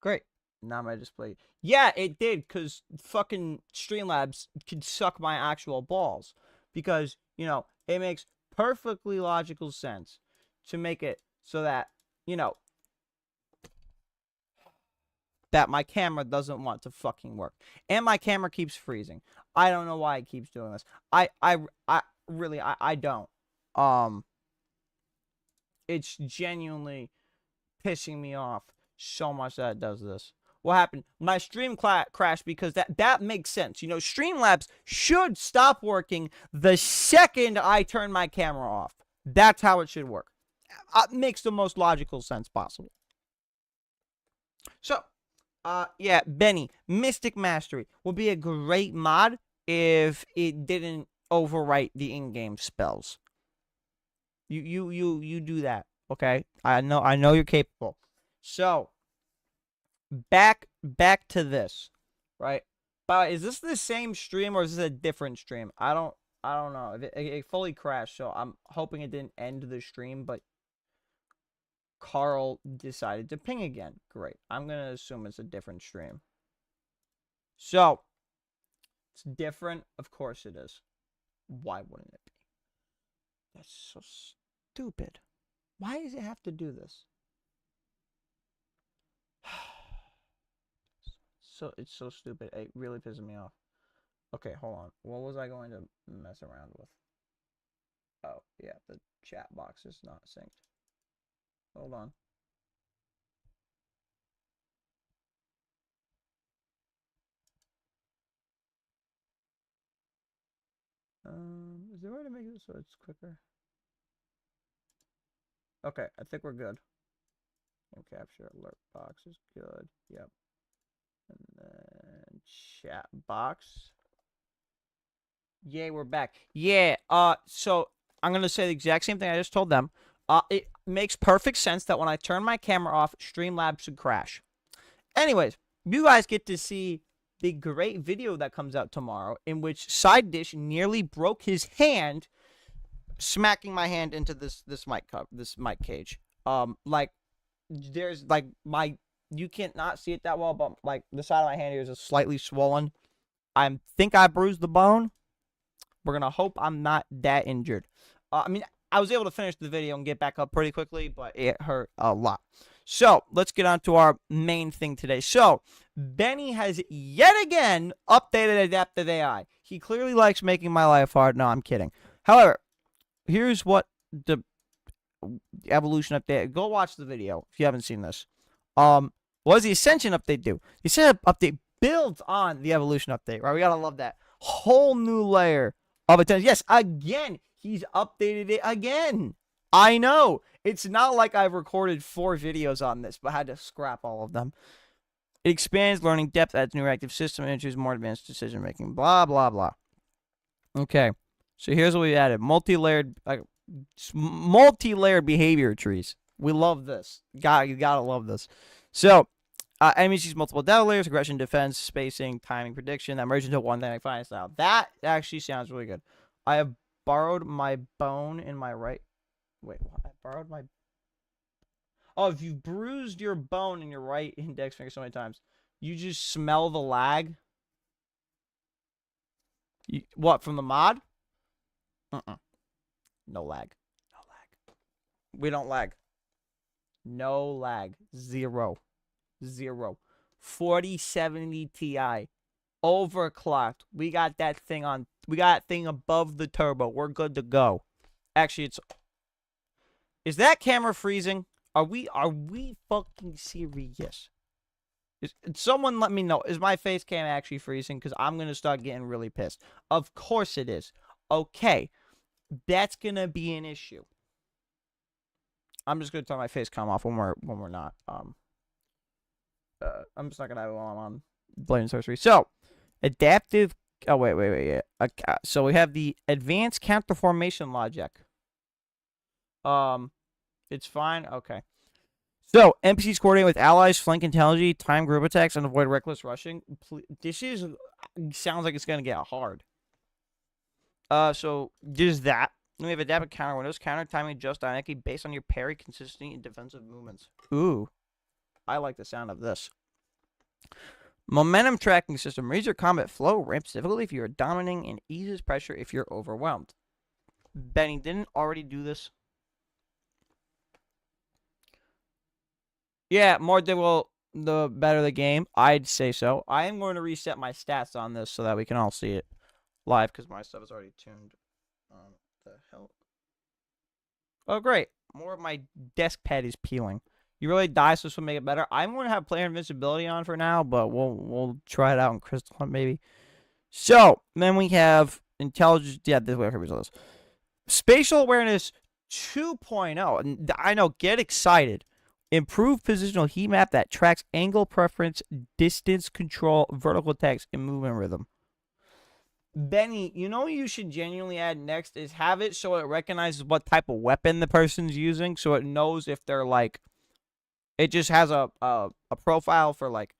Great. Now my display. Yeah, it did, because fucking Streamlabs could suck my actual balls. Because, you know, it makes perfectly logical sense to make it so that, you know, that my camera doesn't want to fucking work. And my camera keeps freezing. I don't know why it keeps doing this. I really, I don't. Um, it's genuinely pissing me off so much that it does this. What happened? My stream crashed because that makes sense. You know, Streamlabs should stop working the second I turn my camera off. That's how it should work. It makes the most logical sense possible. So, yeah, Benny, Mystic Mastery would be a great mod if it didn't overwrite the in-game spells. You do that, okay? I know you're capable. So, back to this, right? But is this the same stream or is this a different stream? I don't know. It fully crashed, so I'm hoping it didn't end the stream, but Carl decided to ping again. Great. I'm going to assume it's a different stream. So, it's different. Of course it is. Why wouldn't it be? That's so stupid. Why does it have to do this? It's so stupid. It really pisses me off. Okay, hold on. What was I going to mess around with? Oh, yeah, the chat box is not synced. Hold on. Is there a way to make it so it's quicker? Okay, I think we're good. And capture alert box is good. Yep. And then chat box. Yay, we're back. Yeah, so I'm gonna say the exact same thing I just told them. It makes perfect sense that when I turn my camera off, Streamlabs should crash. Anyways, you guys get to see the great video that comes out tomorrow in which Side Dish nearly broke his hand smacking my hand into this mic cage. Like there's like you can't not see it that well, but like the side of my hand here is just slightly swollen. I think I bruised the bone. We're gonna hope I'm not that injured. I mean, I was able to finish the video and get back up pretty quickly, but it hurt a lot. So, let's get on to our main thing today. So, Benny has yet again updated Adaptive AI. He clearly likes making my life hard. No, I'm kidding. However, here's what the evolution update. Go watch the video if you haven't seen this. What does the Ascension update do? The Ascension update builds on the evolution update, right? We gotta love that. Whole new layer of attention. Yes, again, he's updated it again. I know. It's not like I've recorded 4 videos on this, but had to scrap all of them. It expands learning depth, adds new reactive system, and introduces more advanced decision making. Blah, blah, blah. Okay. So here's what we added. Multi-layered behavior trees. We love this. You gotta love this. So, enemies use multiple data layers, aggression, defense, spacing, timing, prediction, that merge into one thing like fine style. That actually sounds really good. I have borrowed my bone in my right. Wait, what? I borrowed my. Oh, if you've bruised your bone in your right index finger so many times, you just smell the lag. What, from the mod? No lag. No lag. We don't lag. No lag. Zero. 4070 Ti. Overclocked. We got that thing on. We got that thing above the turbo. We're good to go. Actually, is that camera freezing? Are we fucking serious? Someone let me know. Is my face cam actually freezing? Because I'm going to start getting really pissed. Of course it is. Okay. That's going to be an issue. I'm just going to turn my face cam off when we're not. I'm just not going to have it while I'm on Blade Sorcery. So, adaptive. Oh, wait. Yeah. So, we have the advanced counter formation logic. It's fine. Okay. So, NPCs coordinate with allies, flank intelligence, time group attacks, and avoid reckless rushing. This sounds like it's going to get hard. So, there's that. Then we have adaptive counter windows. Counter timing adjust dynamically based on your parry, consistency, and defensive movements. Ooh. I like the sound of this. Momentum tracking system. Raise your combat flow, ramps difficulty if you are dominating, and eases pressure if you're overwhelmed. Benny didn't already do this. Yeah, more difficult, the better the game. I'd say so. I am going to reset my stats on this so that we can all see it live because my stuff is already tuned. The hell? Oh, great. More of my desk pad is peeling. You really die, so this will make it better. I'm going to have player invincibility on for now, but we'll try it out in Crystal Hunt maybe. So then we have intelligence. Yeah, this way. Results. Spatial awareness 2.0. And I know. Get excited. Improved positional heat map that tracks angle preference, distance control, vertical attacks, and movement rhythm. Benny, you know what you should genuinely add next is have it so it recognizes what type of weapon the person's using, so it knows if they're like. It just has a profile for like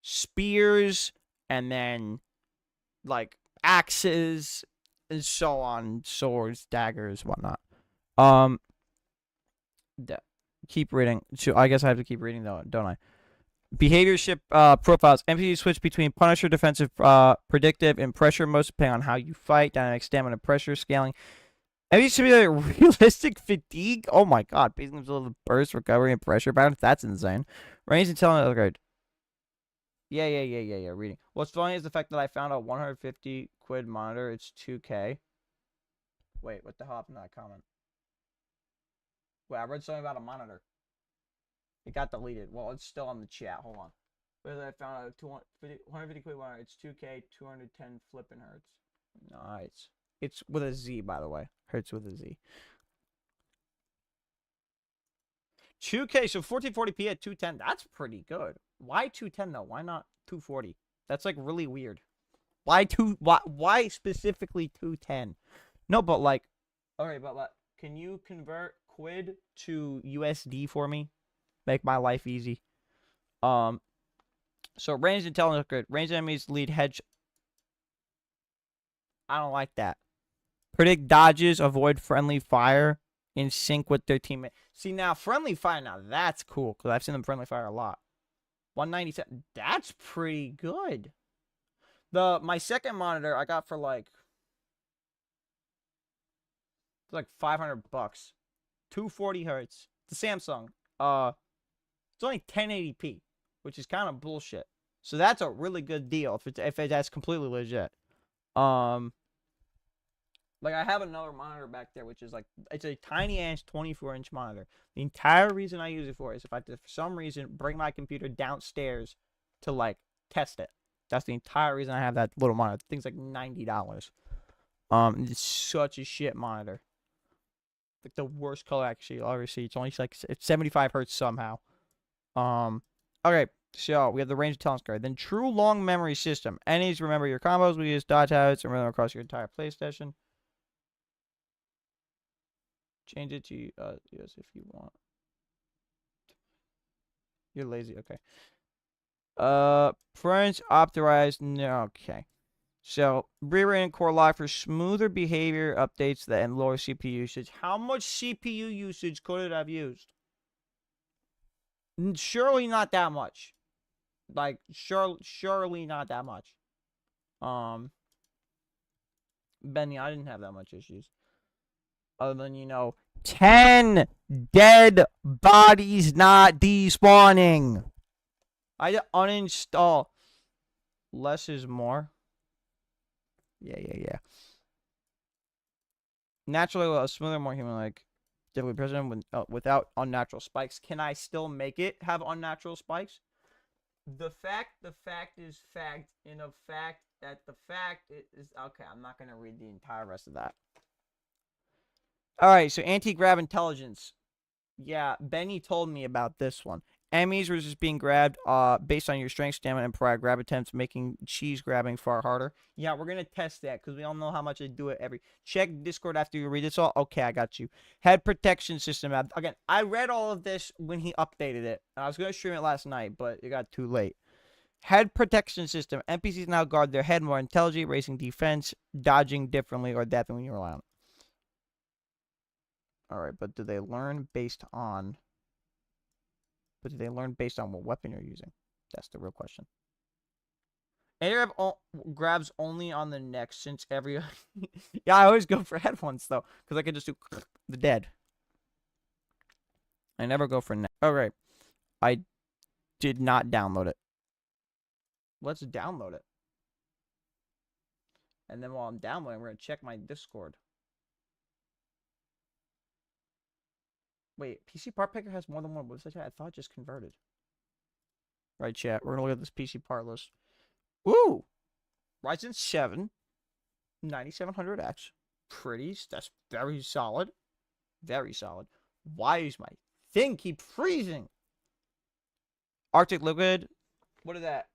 spears and then like axes and so on, swords, daggers, whatnot. Keep reading. So I guess I have to keep reading though, don't I? Behaviorship profiles. NPCs switch between Punisher, defensive, predictive, and pressure modes depending on how you fight. Dynamic stamina, pressure scaling. NPCs should be like realistic fatigue. Oh my god, basing themselves on burst, recovery, and pressure patterns. That's insane. Range and telling other guard. Yeah. Reading. What's funny is the fact that I found a 150 quid monitor. It's 2K. Wait, what the hell happened to that comment? Wait, I read something about a monitor. It got deleted. Well, it's still on the chat. Hold on. But I found a 150 quid monitor. It's 2K, 210 flipping hertz. Nice. It's with a Z, by the way. Hertz with a Z. 2K, so 1440p at 210. That's pretty good. Why 210 though? Why not 240? That's like really weird. Why specifically 210? No, but like, alright, but can you convert quid to USD for me? Make my life easy. So ranged intelligence grid. Ranged enemies lead hedge. I don't like that. Predict dodges, avoid friendly fire, in sync with their teammate. See now, friendly fire. Now that's cool because I've seen them friendly fire a lot. 197. That's pretty good. My second monitor I got for like 500 bucks. 240 hertz. The Samsung. It's only 1080p, which is kind of bullshit. So that's a really good deal if that's completely legit. Like I have another monitor back there, which is like it's a tiny ass 24-inch monitor. The entire reason I use it for is if I have to, for some reason, bring my computer downstairs to like test it. That's the entire reason I have that little monitor. The thing's like $90. It's such a shit monitor. Like the worst color actually you'll ever see. It's only like it's 75 hertz somehow. Okay, so we have the range intelligence card. Then true long memory system. Enemies remember your combos. We use dodge habits and rhythm across your entire PlayStation. Change it to yes if you want. You're lazy. Okay. French optimized. No. Okay. So rewritten core lock for smoother behavior updates and lower CPU usage. How much CPU usage could it have used? Surely not that much. Like surely not that much. Benny, I didn't have that much issues. Other than 10 dead bodies not despawning. I had to uninstall. Less is more. Yeah. Naturally, a smoother, more human-like, difficult president without unnatural spikes. Can I still make it have unnatural spikes? The fact is fact, in a fact that the fact is okay. I'm not gonna read the entire rest of that. All right, so anti-grab intelligence. Yeah, Benny told me about this one. Enemies were just being grabbed based on your strength, stamina, and prior grab attempts, making cheese grabbing far harder. Yeah, we're going to test that because we all know how much I do it every... Check Discord after you read this all. Okay, I got you. Head protection system. Again, I read all of this when he updated it. I was going to stream it last night, but it got too late. Head protection system. NPCs now guard their head more intelligently, raising defense, dodging differently, or adapting when you rely on it. Alright, but do they learn based on... what weapon you're using? That's the real question. Air grabs only on the neck since every... Yeah, I always go for headphones, though, because I can just do the dead. I never go for neck. Okay. I did not download it. Let's download it. And then while I'm downloading, we're going to check my Discord. Wait, PC Part Picker has more than one website? I thought it just converted. Right, chat. We're going to look at this PC part list. Ooh! Ryzen 7 9700X. Pretty. That's very solid. Very solid. Why is my thing keep freezing? Arctic Liquid. What is that?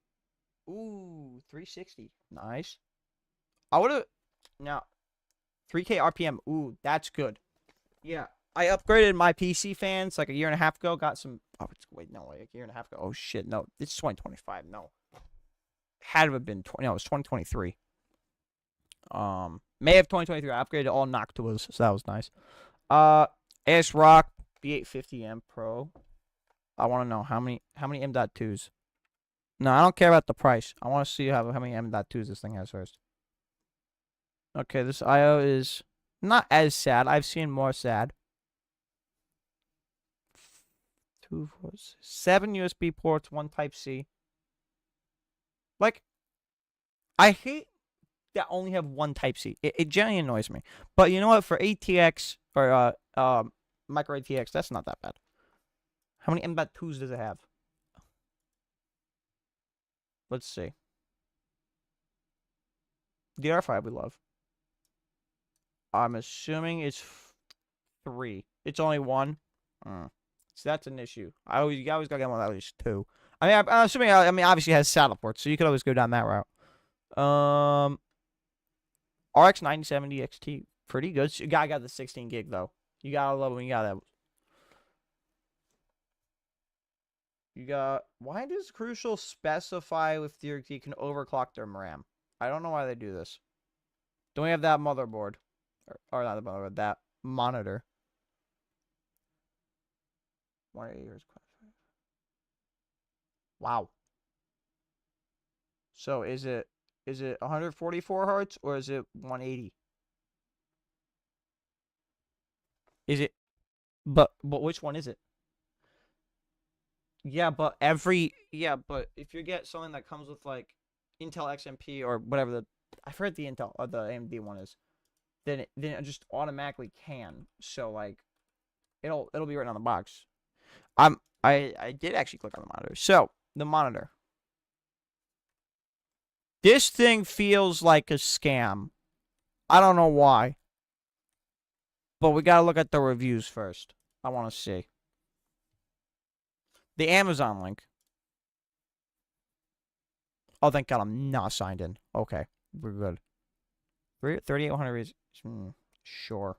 Ooh, 360. Nice. I would have... Now, 3K RPM. Ooh, that's good. Yeah. I upgraded my PC fans like a year and a half ago. Got some... Oh, wait, no, like a year and a half ago. Oh, shit. No, it's 2025. No. Had to have been 20... No, it was 2023. May of 2023. I upgraded all Noctuas, so that was nice. AS Rock B850M Pro. I want to know how many M.2s. No, I don't care about the price. I want to see how many M.2s this thing has first. Okay, this I/O is not as sad. I've seen more sad. 2, 4, 6, 7 USB ports, 1 Type-C. Like, I hate that only have 1 Type-C. It generally annoys me. But you know what? For ATX or micro ATX, that's not that bad. How many M.2s does it have? Let's see. DR5 we love. I'm assuming it's 3. It's only 1. So that's an issue. You always gotta get one at least 2. I mean, I'm assuming. I mean, obviously it has saddle ports, so you could always go down that route. RX 9070 XT, pretty good. So you got the 16 gig though. You gotta love when you got that. You got... Why does Crucial specify if you can overclock their RAM? I don't know why they do this. Don't we have that motherboard? Or not the motherboard, that monitor. 180 years. Wow. So is it 144 hertz or is it 180? Is it... But which one is it? Yeah, but if you get something that comes with like Intel XMP or whatever I forget the Intel or the AMD one is, then it just automatically can. So like it'll be right on the box. I did actually click on the monitor. So the monitor. This thing feels like a scam. I don't know why. But we gotta look at the reviews first. I want to see. The Amazon link. Oh, thank God I'm not signed in. Okay, we're good. 3,800 is... sure.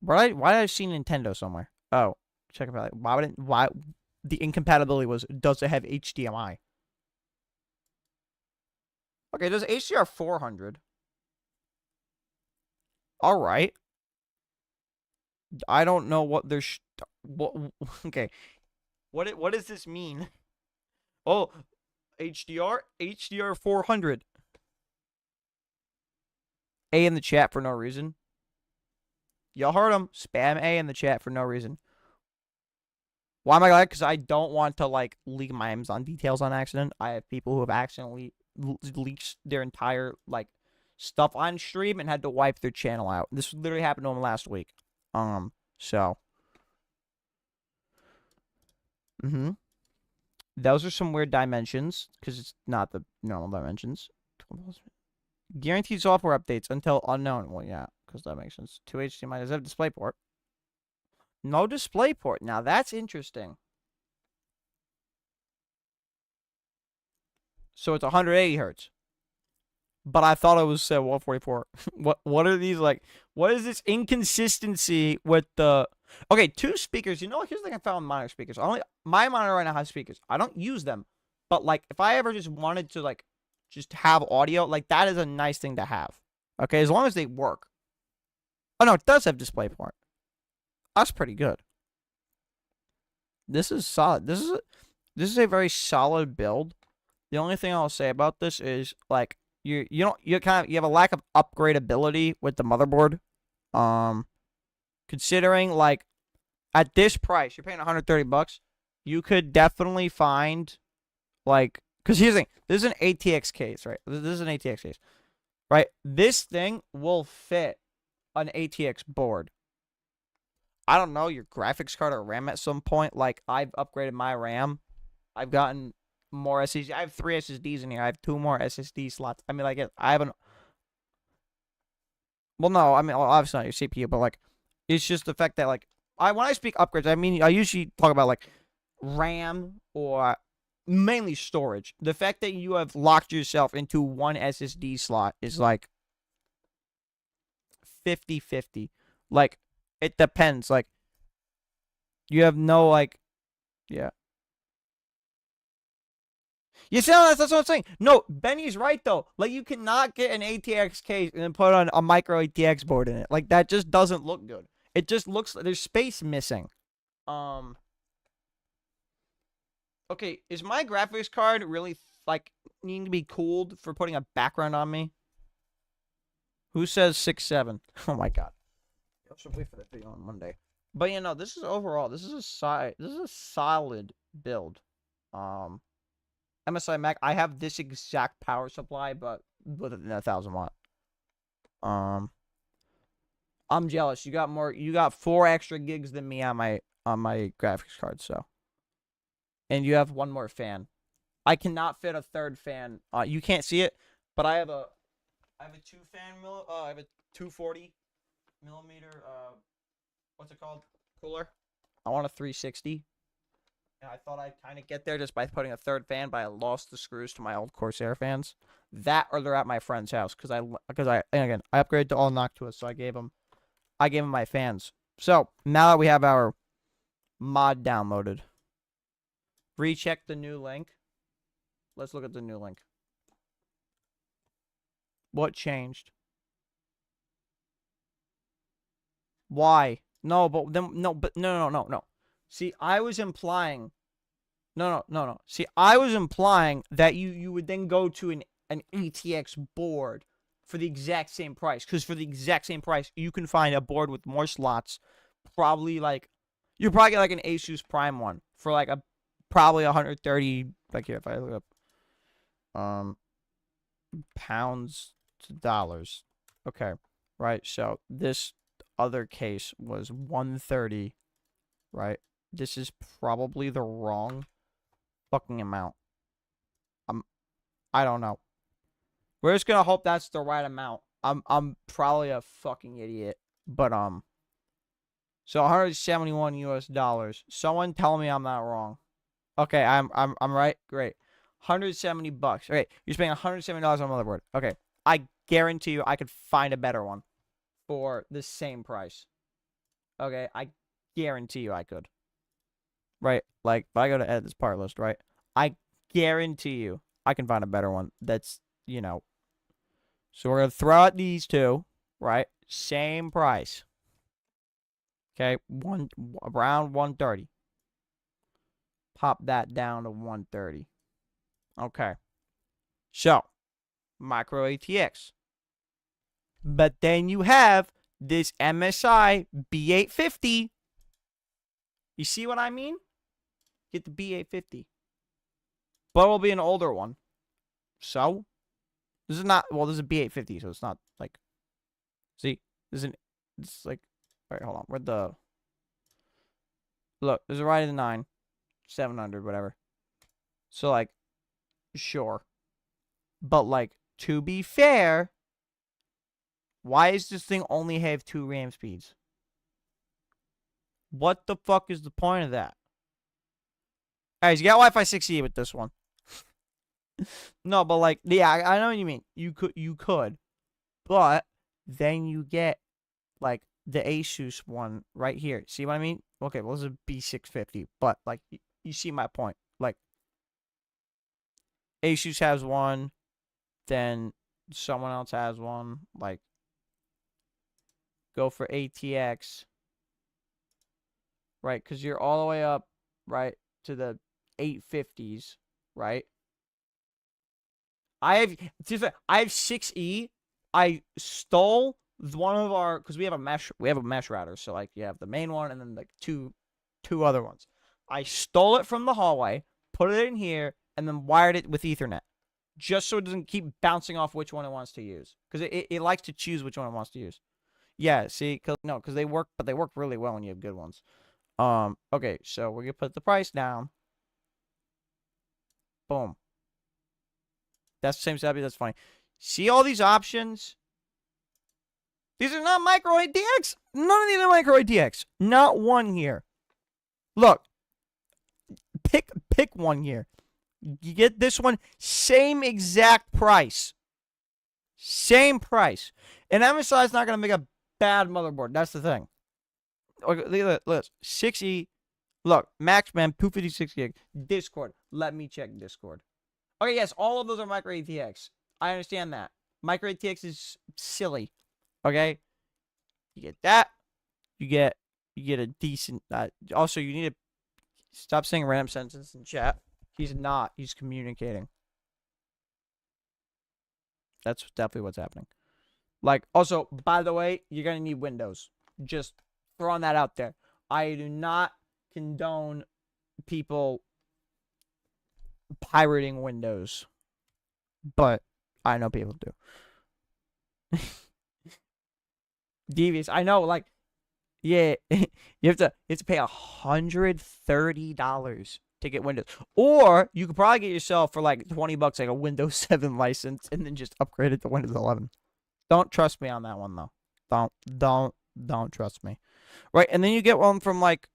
Why did I see Nintendo somewhere? Oh, check about it. Why the incompatibility was, does it have HDMI? Okay, does HDR 400. All right. I don't know what there's... What? Okay. What does this mean? Oh, HDR 400. A in the chat for no reason. Y'all heard him. Spam A in the chat for no reason. Why am I glad? Because I don't want to like leak my Amazon details on accident. I have people who have accidentally leaked their entire like stuff on stream and had to wipe their channel out. This literally happened to them last week. So. Those are some weird dimensions because it's not the normal dimensions. Guaranteed software updates until unknown. Well, yeah, because that makes sense. 2 HDMI. Does it have DisplayPort? No DisplayPort. Now that's interesting. So it's 180 hertz. But I thought it was 144. What are these like? What is this inconsistency with the... Okay, 2 speakers. You know, here's the thing I found with monitor speakers. My monitor right now has speakers. I don't use them. But like, if I ever just wanted to like, just have audio, like that is a nice thing to have. Okay, as long as they work. Oh no, it does have DisplayPort. That's pretty good. This is solid. This this is a very solid build. The only thing I'll say about this is like you have a lack of upgradability with the motherboard. Considering like at this price, you're paying 130 bucks, you could definitely find like because here's the thing, this is an ATX case, right? This is an ATX case, right? This thing will fit an ATX board. I don't know your graphics card or RAM at some point. Like I've upgraded my RAM. I've gotten more SSDs. I have 3 SSDs in here. I have 2 more SSD slots. I mean, like I haven't. Well, no, I mean obviously not your CPU, but like it's just the fact that like when I speak upgrades, I mean I usually talk about like RAM or mainly storage. The fact that you have locked yourself into one SSD slot is like 50-50. Like it depends. Like you have no like yeah. You see, that's what I'm saying. No, Benny's right though. Like you cannot get an ATX case and then put on a micro ATX board in it. Like that just doesn't look good. It just looks like there's space missing. Okay, is my graphics card really like needing to be cooled for putting a background on me? Who says 6.7? Oh my god. I should wait for that video on Monday. But you know, this is overall, this is a solid build. MSI Mac, I have this exact power supply, but with a 1,000 watt. I'm jealous. You got 4 extra gigs than me on my graphics card, so. And you have 1 more fan. I cannot fit a 3rd fan. You can't see it, but I have a 240 millimeter what's it called? Cooler. I want a 360. And I thought I'd kind of get there just by putting a 3rd fan, but I lost the screws to my old Corsair fans. That or they're at my friend's house because I upgraded to all Noctua, so I gave him my fans. So now that we have our mod downloaded, recheck the new link. Let's look at the new link. What changed? Why? No. See, I was implying. No. See, I was implying that you would then go to an ATX board for the exact same price. Because for the exact same price, you can find a board with more slots. Probably like, you probably get like an Asus Prime one for like probably 130. Like here, if I look up, pounds to dollars. Okay, right. So this other case was 130, right? This is probably the wrong fucking amount. I don't know. We're just gonna hope that's the right amount. I'm probably a fucking idiot, but so 171 US dollars. Someone tell me I'm not wrong. Okay, I'm right. Great. 170 bucks. Okay, you're spending $170 on a motherboard. Okay, I guarantee you I could find a better one for the same price. Okay, I guarantee you I could. Right? Like, if I go to edit this part list, right? I guarantee you I can find a better one that's, you know. So we're going to throw out these two, right? Same price. Okay, around 130. Pop that down to 130. Okay. So, micro ATX. But then you have this MSI B850. You see what I mean? Get the B850. But it'll be an older one. So, this is not, well, this is a B850, so it's not like, see, it's like, all right, hold on. Where'd the, look, there's a Ryzen 9, 700, whatever. So, like, sure. But, like, to be fair, why does this thing only have 2 RAM speeds? What the fuck is the point of that? Alright, you got Wi-Fi 6E with this one. No, but like, yeah, I know what you mean. You could. But then you get like the Asus one right here. See what I mean? Okay, well, this is a B650, but like, you see my point. Like, Asus has one, then someone else has one. Like, go for ATX, right? Because you're all the way up, right, to the 850s, right? I have 6E. I stole one of our, because we have a mesh router. So like you have the main one and then like two other ones. I stole it from the hallway, put it in here, and then wired it with Ethernet, just so it doesn't keep bouncing off which one it wants to use, because it likes to choose which one it wants to use. Yeah, see, because they work, but they work really well when you have good ones. Okay, so we're gonna put the price down. Boom. That's the same setup. That's fine. See all these options? These are not micro ATX. None of these are micro ATX. Not one here. Look. Pick one here. You get this one, same exact price. Same price. And MSI is not going to make a bad motherboard. That's the thing. Okay, look at this. 6E. Look, Maxman, 256 gig. Discord. Let me check Discord. Okay, yes, all of those are micro ATX. I understand that. Micro ATX is silly. Okay? You get that. You get a decent... also, you need to stop saying random sentences in chat. He's not. He's communicating. That's definitely what's happening. Like, also, by the way, you're going to need Windows. Just throwing that out there. I do not condone people pirating Windows. But I know people do. Devious. I know, like, yeah, you have to pay $130 to get Windows. Or you could probably get yourself for like $20 like a Windows 7 license and then just upgrade it to Windows 11. Don't trust me on that one though. Don't trust me. Right, and then you get one from like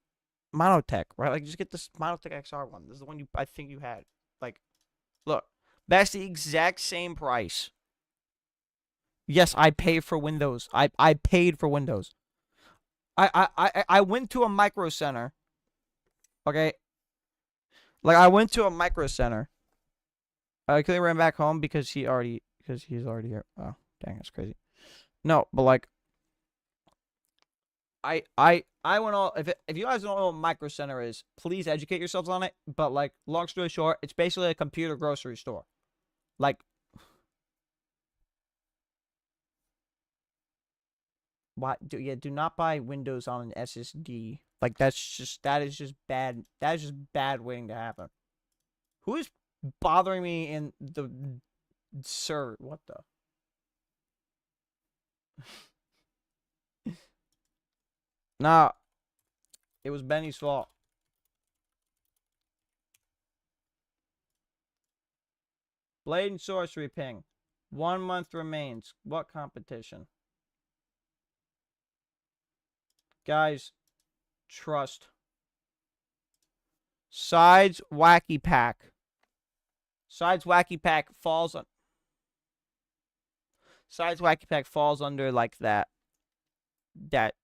Monotech, right? Like just get this Monotech XR one. This is the one I think you had. Like, look, that's the exact same price. Yes, I pay for Windows. I paid for Windows. I went to a Micro Center. Okay. Like I went to a Micro Center. I could ran back home because he's already here. Oh, dang, that's crazy. No, but like I went all if you guys don't know what Micro Center is, please educate yourselves on it. But like long story short, it's basically a computer grocery store. Like do not buy Windows on an SSD. Like that is just bad. That is just bad waiting to happen. Who is bothering me in the sir? What the? Nah, it was Benny's fault. Blade Sorcery ping. 1 month remains. What competition? Guys, trust. Sides Wacky Pack. Sides Wacky Pack falls on. Sides Wacky Pack falls under like that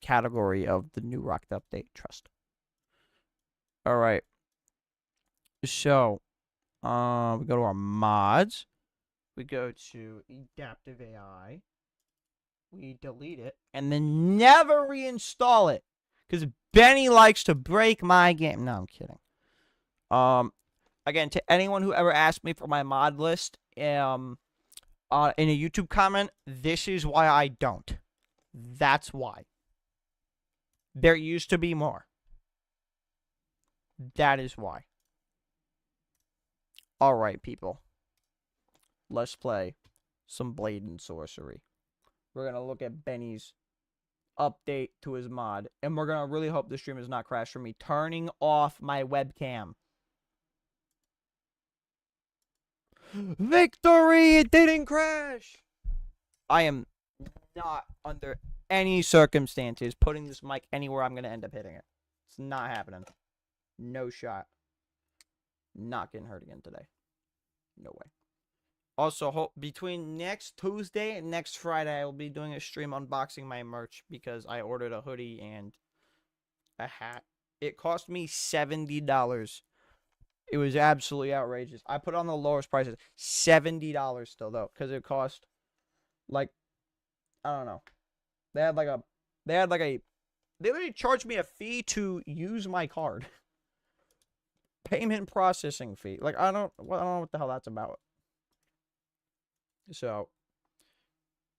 category of the new Rocket update. Trust. All right. So, we go to our mods. We go to Adaptive AI. We delete it and then never reinstall it because Benny likes to break my game. No, I'm kidding. Again, to anyone who ever asked me for my mod list, in a YouTube comment, this is why I don't. That's why. There used to be more. That is why. All right, people. Let's play some Blade and Sorcery. We're going to look at Benny's update to his mod. And we're going to really hope the stream does not crash from me turning off my webcam. Victory! It didn't crash! I am not under any circumstances putting this mic anywhere I'm going to end up hitting it. It's not happening. No shot. Not getting hurt again today. No way. Also, between next Tuesday and next Friday, I will be doing a stream unboxing my merch because I ordered a hoodie and a hat. It cost me $70. It was absolutely outrageous. I put it on the lowest prices. $70 still, though, because it cost, like, I don't know. They literally charged me a fee to use my card. payment processing fee. Like, I don't know what the hell that's about. So,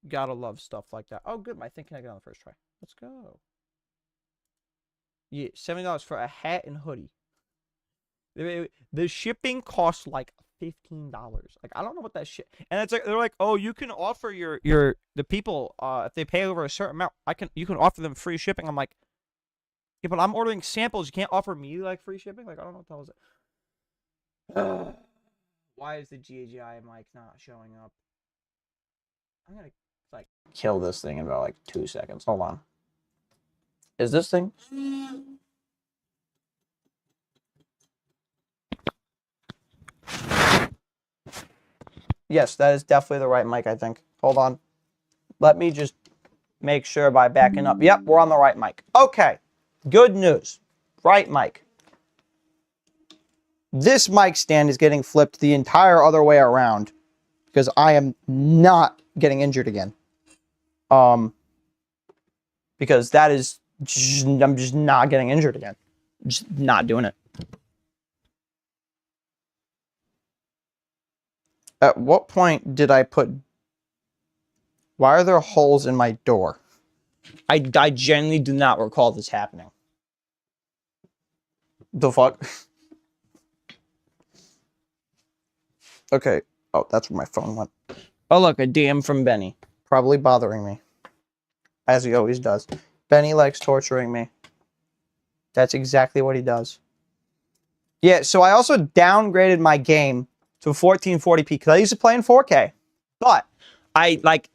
gotta love stuff like that. Oh, good. I think I got on the first try. Let's go. Yeah, $70 for a hat and hoodie. The shipping costs like $15. Like, I don't know what that shit. And it's like, they're like, oh, you can offer the people if they pay over a certain amount, you can offer them free shipping. I'm like, yeah, but I'm ordering samples. You can't offer me like free shipping. Like, I don't know what the hell is it. Why is the GAGI mic not showing up? I'm gonna like kill this thing in about like 2 seconds. Hold on. Is this thing? Yes, that is definitely the right mic, I think. Hold on. Let me just make sure by backing up. Yep, we're on the right mic. Okay. Good news. Right mic. This mic stand is getting flipped the entire other way around because I am not getting injured again. Because that is I'm just not getting injured again. Just not doing it. At what point did I put... Why are there holes in my door? I genuinely do not recall this happening. The fuck? Okay. Oh, that's where my phone went. Oh, look, a DM from Benny. Probably bothering me. As he always does. Benny likes torturing me. That's exactly what he does. Yeah, so I also downgraded my game to 1440p because I used to play in 4K. But I, like,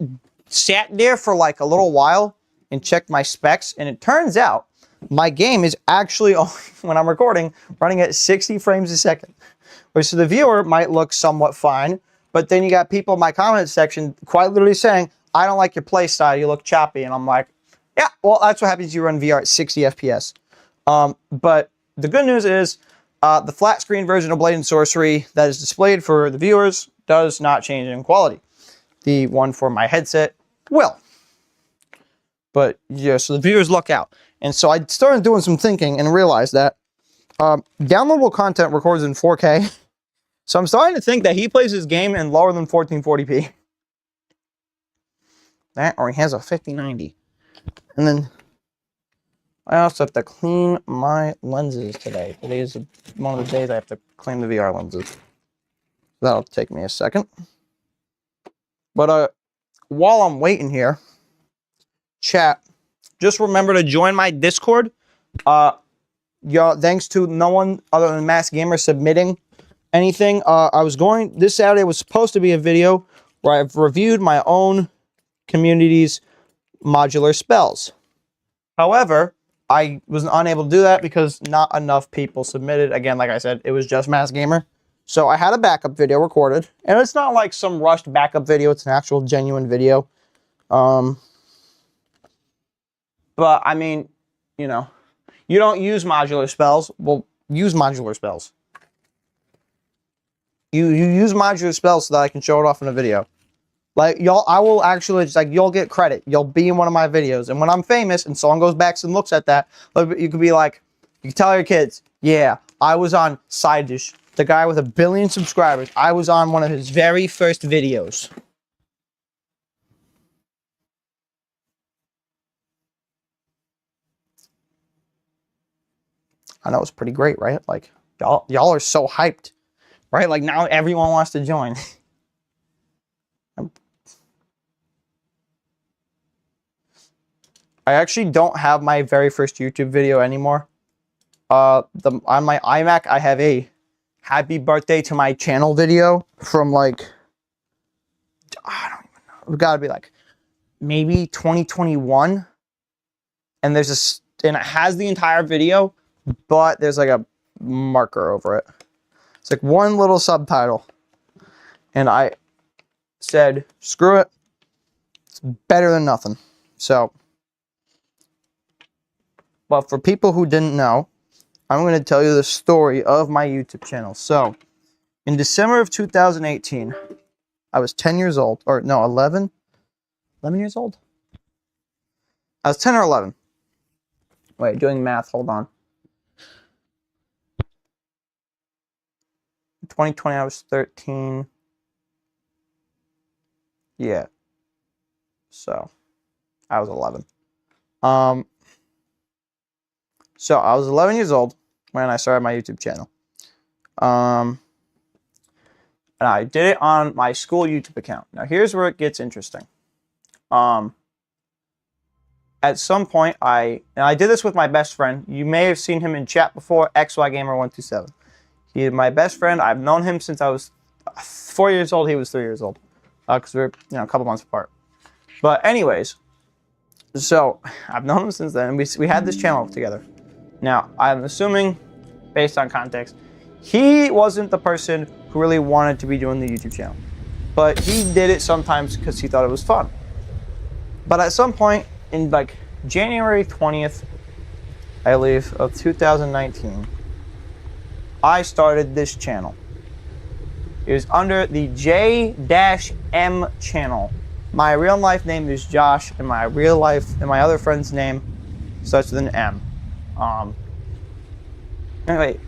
sat there for, like, a little while and checked my specs, and it turns out my game is actually, when I'm recording, running at 60 frames a second. Which to the viewer might look somewhat fine, but then you got people in my comment section quite literally saying, I don't like your play style, you look choppy. And I'm like, yeah, well, that's what happens if you run VR at 60 FPS. But the good news is the flat screen version of Blade Sorcery that is displayed for the viewers does not change in quality. The one for my headset will. But yeah, so the viewers look out. And so I started doing some thinking and realized that downloadable content records in 4K. So I'm starting to think that he plays his game in lower than 1440p. That, or he has a 5090. And then I also have to clean my lenses today. Today is one of the days I have to clean the VR lenses. That'll take me a second. But while I'm waiting here, chat, just remember to join my Discord. Thanks to no one other than Mass Gamer submitting anything. This Saturday was supposed to be a video where I've reviewed my own community's modular spells. However, I was unable to do that because not enough people submitted. Again, like I said, it was just Mass Gamer. So I had a backup video recorded, and it's not like some rushed backup video. It's an actual genuine video. But I mean, you know, you don't use modular spells. Well, use modular spells. You use modular spells so that I can show it off in a video. Like, I will actually, just like, you'll get credit. You'll be in one of my videos. And when I'm famous and someone goes back and looks at that, you could be like, you can tell your kids, yeah, I was on Side Dish, the guy with 1 billion subscribers. I was on one of his very first videos. I know it's pretty great, right? Like, y'all are so hyped, right? Like, now everyone wants to join. I actually don't have my very first YouTube video anymore. On my iMac, I have a happy birthday to my channel video from like, I don't even know. It's gotta be like maybe 2021. And and it has the entire video, but there's like a marker over it. It's like one little subtitle. And I said, screw it. It's better than nothing. So, but for people who didn't know, I'm going to tell you the story of my YouTube channel. So, in December of 2018, I was 10 years old. Or, no, 11? 11 years old? I was 10 or 11. Wait, doing math. Hold on. 2020, I was 13. Yeah. So, I was 11. So, I was 11 years old when I started my YouTube channel. And I did it on my school YouTube account. Now, here's where it gets interesting. At some point, I did this with my best friend. You may have seen him in chat before, XYGamer127. He is my best friend. I've known him since I was 4 years old. He was 3 years old. Because we're, a couple months apart. But anyways, so I've known him since then. We had this channel together. Now, I'm assuming, based on context, he wasn't the person who really wanted to be doing the YouTube channel. But he did it sometimes because he thought it was fun. But at some point, in like January 20th, I believe, of 2019, I started this channel. It was under the J-M channel. My real life name is Josh, and my other friend's name starts with an M. Anyway,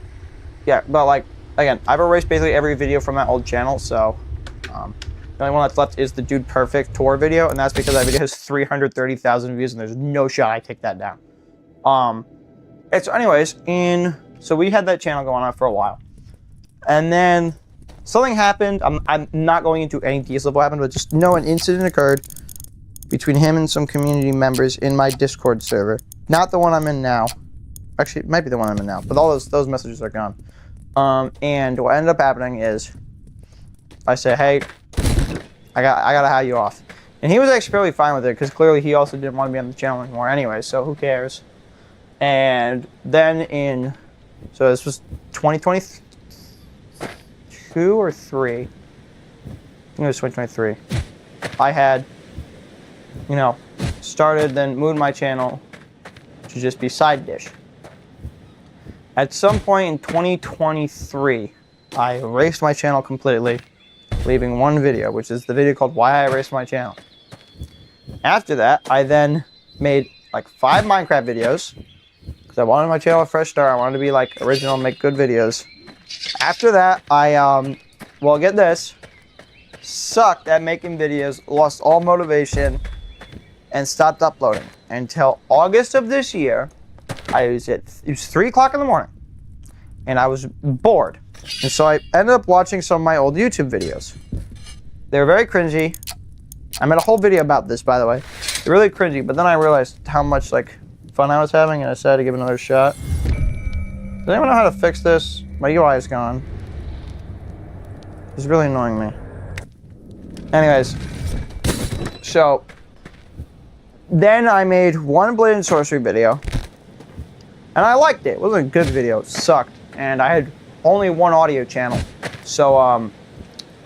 yeah, but like, again, I've erased basically every video from that old channel, so the only one that's left is the Dude Perfect tour video, and that's because that video has 330,000 views, and there's no shot I take that down. So we had that channel going on for a while, and then something happened. I'm not going into any details of what happened, but just know an incident occurred between him and some community members in my Discord server. Not the one I'm in now. Actually, it might be the one I'm in now, but all those messages are gone. And what ended up happening is I said, hey, I gotta have you off. And he was actually fairly fine with it, because clearly he also didn't want to be on the channel anymore anyway, so who cares? And then so this was 2022 or 3. I think it was 2023. I had, started, then moved my channel to just be side dish. At some point in 2023, I erased my channel completely, leaving one video, which is the video called Why I Erased My Channel. After that, I then made like 5 Minecraft videos, because I wanted my channel a fresh start. I wanted to be like original, make good videos. After that, I, well, get this, sucked at making videos, lost all motivation, and stopped uploading until August of this year. It was 3 o'clock in the morning, and I was bored. And so I ended up watching some of my old YouTube videos. They were very cringy. I made a whole video about this, by the way. They're really cringy, but then I realized how much fun I was having, and I decided to give it another shot. Does anyone know how to fix this? My UI is gone. It's really annoying me. Anyways, so then I made one Blade Sorcery video, and I liked it. It wasn't a good video. It sucked, and I had only one audio channel. So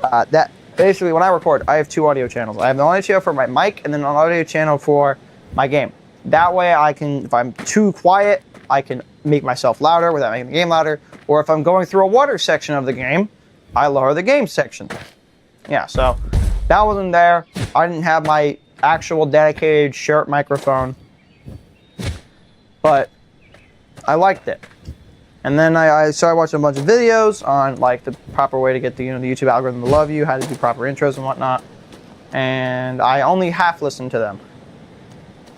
that basically, when I record, I have 2 audio channels. I have an audio channel for my mic, and then an audio channel for my game. That way, I can, if I'm too quiet, I can make myself louder without making the game louder. Or if I'm going through a water section of the game, I lower the game section. Yeah, so that wasn't there. I didn't have my actual dedicated shirt microphone, but I liked it. And then I started watching a bunch of videos on the proper way to get the the YouTube algorithm to love you, how to do proper intros and whatnot. And I only half listened to them,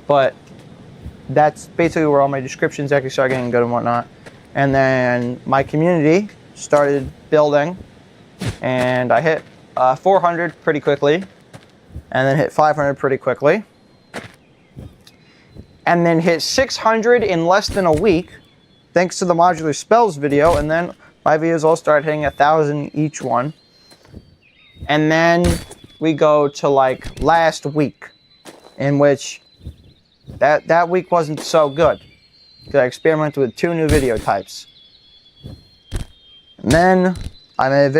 but that's basically where all my descriptions actually started getting good and whatnot. And then my community started building, and I hit 400 pretty quickly, and then hit 500 pretty quickly, and then hit 600 in less than a week, thanks to the modular spells video. And then my videos all started hitting 1,000 each one. And then we go to last week, in which that week wasn't so good, because I experimented with 2 new video types. And then I made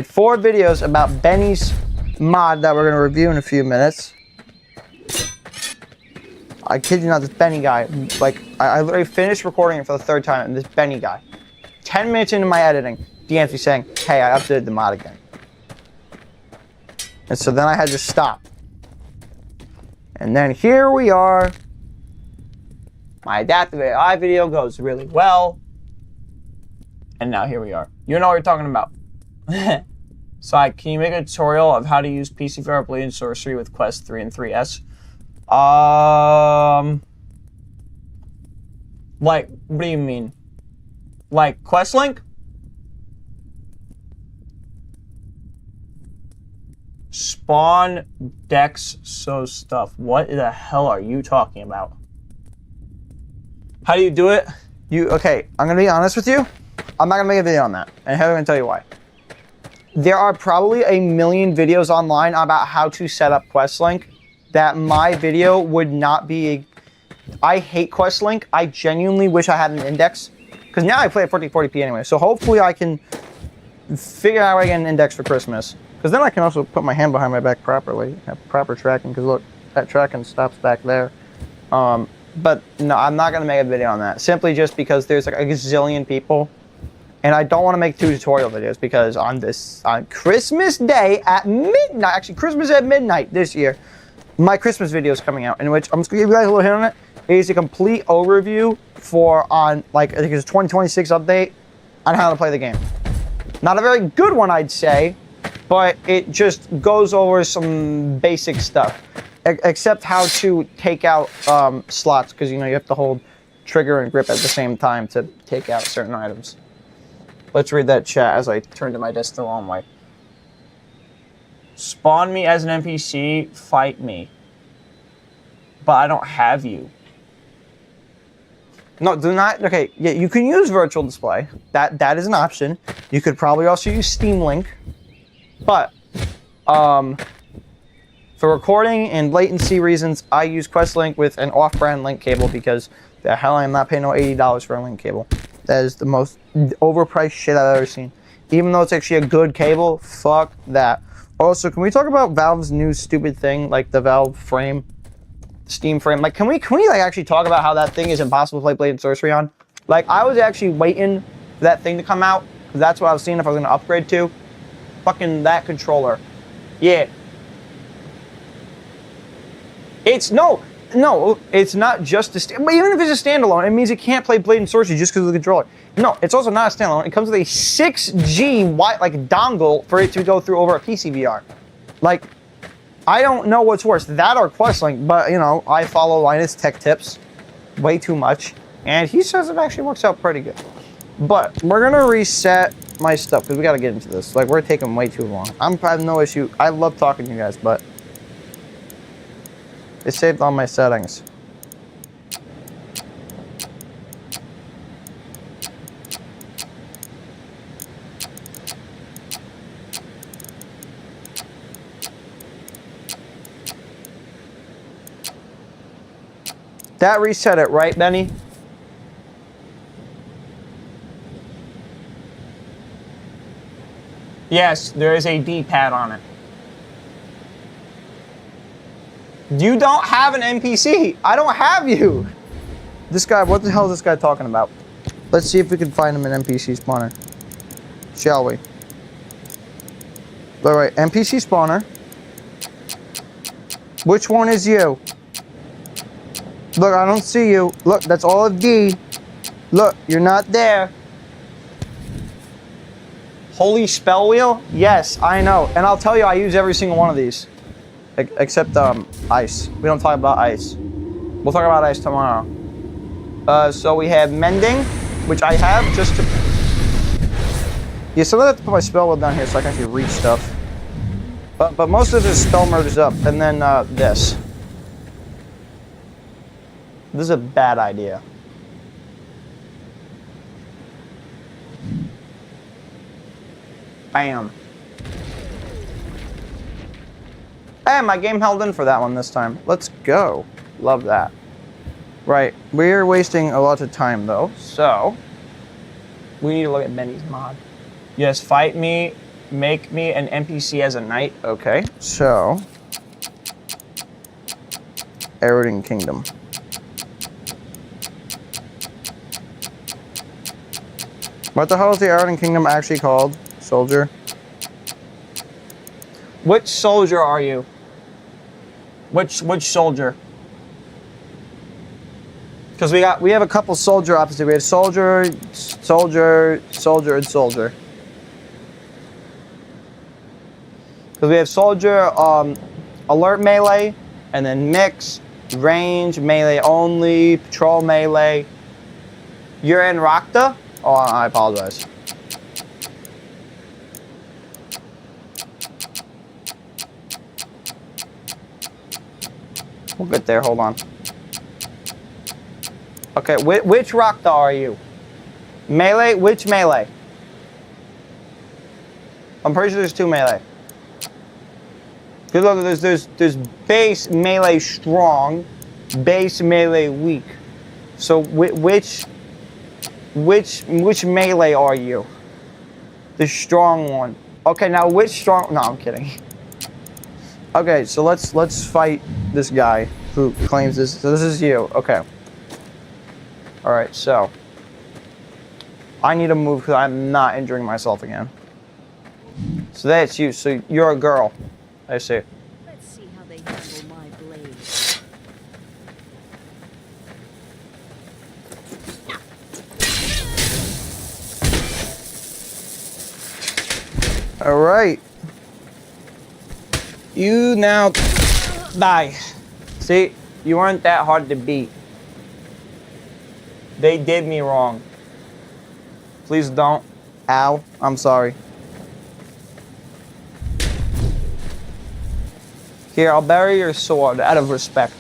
4 videos about Benny's mod that we're going to review in a few minutes. I kid you not, this Benny guy, I literally finished recording it for the 3rd time, and this Benny guy, 10 minutes into my editing, DMs me saying, hey, I updated the mod again. And so then I had to stop. And then here we are. My adaptive AI video goes really well. And now here we are. You know what you're talking about. So, can you make a tutorial of how to use PCVR Blade Sorcery with Quest 3 and 3S? Like, what do you mean? Like, Questlink? Spawn decks so stuff. What the hell are you talking about? How do you do it? Okay, I'm gonna be honest with you. I'm not gonna make a video on that, and I'm gonna tell you why. There are probably a million videos online about how to set up Questlink that my video would not be. I hate Questlink. I genuinely wish I had an index, because now I play at 1440p anyway. So hopefully I can figure out how I get an index for Christmas. Because then I can also put my hand behind my back properly, have proper tracking, because look, that tracking stops back there. But no, I'm not going to make a video on that, simply just because there's like a gazillion people, and I don't want to make 2 tutorial videos, because on Christmas Day at midnight, actually Christmas at midnight this year, my Christmas video is coming out, in which I'm just going to give you guys a little hint on it. It is a complete overview I think it's a 2026 update on how to play the game. Not a very good one, I'd say, but it just goes over some basic stuff, except how to take out slots, because you have to hold trigger and grip at the same time to take out certain items. Let's read that chat as I turn to my desk the long way. Spawn me as an NPC, fight me. But I don't have you. No, do not. Okay, yeah, you can use virtual display. That is an option. You could probably also use Steam Link. But for recording and latency reasons, I use Questlink with an off-brand link cable, because the hell I'm not paying no $80 for a link cable. That is the most overpriced shit I've ever seen. Even though it's actually a good cable, fuck that. Also, can we talk about Valve's new stupid thing, like the Valve frame, Steam frame? Like, can we like actually talk about how that thing is impossible to play Blade Sorcery on? Like, I was actually waiting for that thing to come out, because that's what I was seeing if I was going to upgrade to. Fucking that controller. Yeah. It's no, it's not just but even if it's a standalone, it means it can't play Blade and Sorcery just because of the controller. No, it's also not a standalone. It comes with a 6G dongle for it to go through over a PCVR. Like, I don't know what's worse, that or Questlink, but I follow Linus Tech Tips way too much, and he says it actually works out pretty good. But we're gonna reset my stuff, because we gotta get into this. Like, we're taking way too long. I have no issue. I love talking to you guys, but it saved all my settings. That reset it, right, Benny? Yes, there is a D-pad on it. You don't have an NPC. I don't have you. This guy, what the hell is this guy talking about? Let's see if we can find him an NPC spawner. Shall we? All right, NPC spawner. Which one is you? Look, I don't see you. Look, that's all of D. Look, you're not there. Holy spell wheel? Yes, I know. And I'll tell you, I use every single one of these. Except ice. We don't talk about ice. We'll talk about ice tomorrow. So we have mending, which I have just to... Yeah, so I have to put my spell wheel down here so I can actually reach stuff. But most of this spell merges up. And then this. This is a bad idea. Bam. And my game held in for that one this time. Let's go. Love that. Right, we're wasting a lot of time though, so we need to look at Benny's mod. Yes, fight me, make me an NPC as a knight. Okay, so Eroding Kingdom. What the hell is the Eroding Kingdom actually called? Soldier? Which soldier are you? Which soldier? Because we have a couple soldier opposites. We have soldier, soldier, soldier, and soldier. Because we have soldier, alert melee, and then mix, range, melee only, patrol melee. You're in Rakta? Oh, I apologize. We'll get there, hold on. Okay, which Rakta are you? Melee? Which melee? I'm pretty sure there's 2 melee. Good luck, there's base melee strong, base melee weak. So which melee are you? The strong one. Okay, now which strong? No, I'm kidding. Okay, so let's fight this guy who claims this. So this is you. Okay. All right, so I need to move because I'm not injuring myself again. So that's you. So you're a girl. I see. Let's see how they handle my blade. All right. You now die. See, you weren't that hard to beat. They did me wrong. Please don't. Ow. I'm sorry. Here, I'll bury your sword out of respect.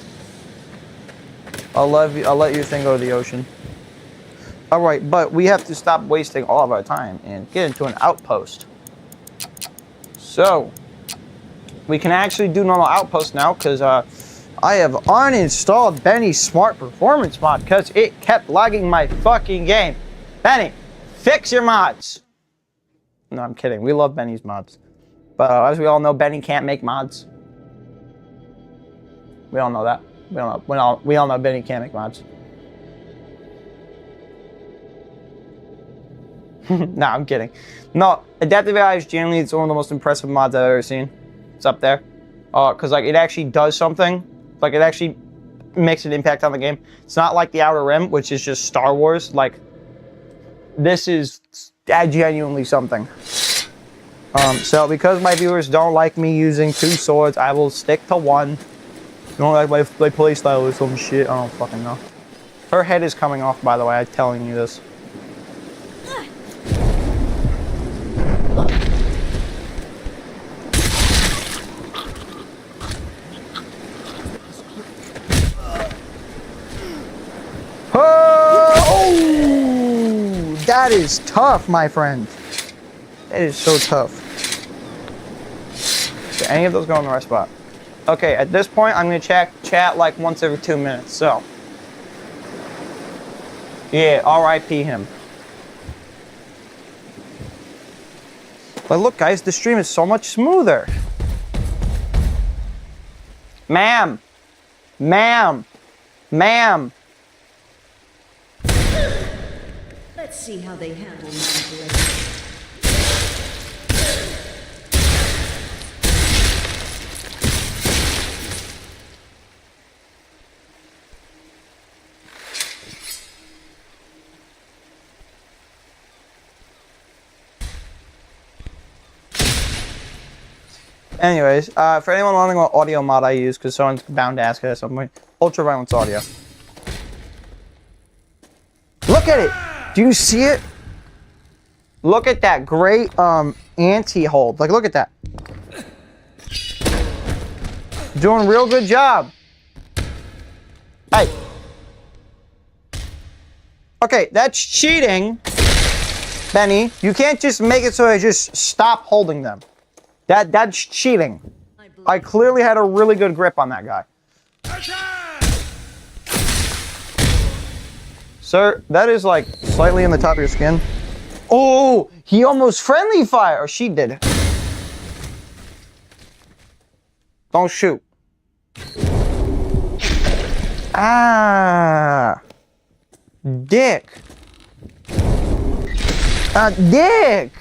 I'll let your thing go to the ocean. All right, but we have to stop wasting all of our time and get into an outpost. So, we can actually do normal outpost now because I have uninstalled Benny's Smart Performance mod because it kept lagging my fucking game. Benny, fix your mods. No, I'm kidding. We love Benny's mods. But as we all know, Benny can't make mods. We all know that. We all know Benny can't make mods. Nah, I'm kidding. No, Adaptive AI is generally one of the most impressive mods I've ever seen. It's up there. Because like it actually does something. Like it actually makes an impact on the game. It's not like the Outer Rim, which is just Star Wars. Like this is genuinely something. So because my viewers don't like me using 2 swords, I will stick to 1. You don't like my play style or some shit? I don't fucking know. Her head is coming off, by the way. I'm telling you this. Oh, that is tough, my friend. That is so tough. Okay, any of those go in the right spot? Okay, at this point, I'm gonna chat like once every 2 minutes. So, yeah, R.I.P. him. But look, guys, the stream is so much smoother. Ma'am, ma'am, ma'am. Let's see how they handle my blade. Anyways, for anyone wondering what audio mod I use, because someone's bound to ask it at some point, Ultraviolence Audio. Look at it! Do you see it? Look at that great anti-hold. Like, look at that. Doing a real good job. Hey. Okay, that's cheating. Benny, you can't just make it so I just stop holding them. That's cheating. I clearly had a really good grip on that guy. Sir, that is like slightly in the top of your skin. Oh, he almost friendly fire. Or she did. Don't shoot. Ah. Dick. Dick.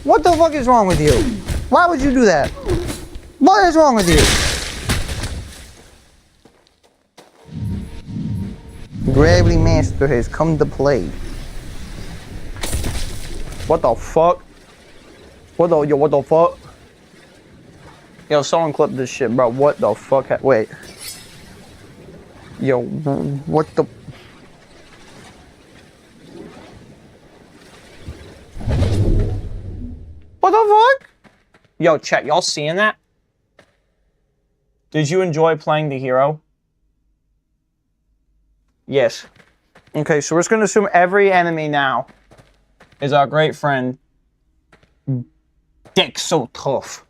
What the fuck is wrong with you? Why would you do that? What is wrong with you? Gravity Master has come to play. What the fuck? What the fuck? Yo, someone clip this shit, bro. What the fuck? Wait. Yo, what the... What the fuck? Yo, chat, y'all seeing that? Did you enjoy playing the hero? Yes. Okay, so we're just gonna assume every enemy now is our great friend. Dick so tough.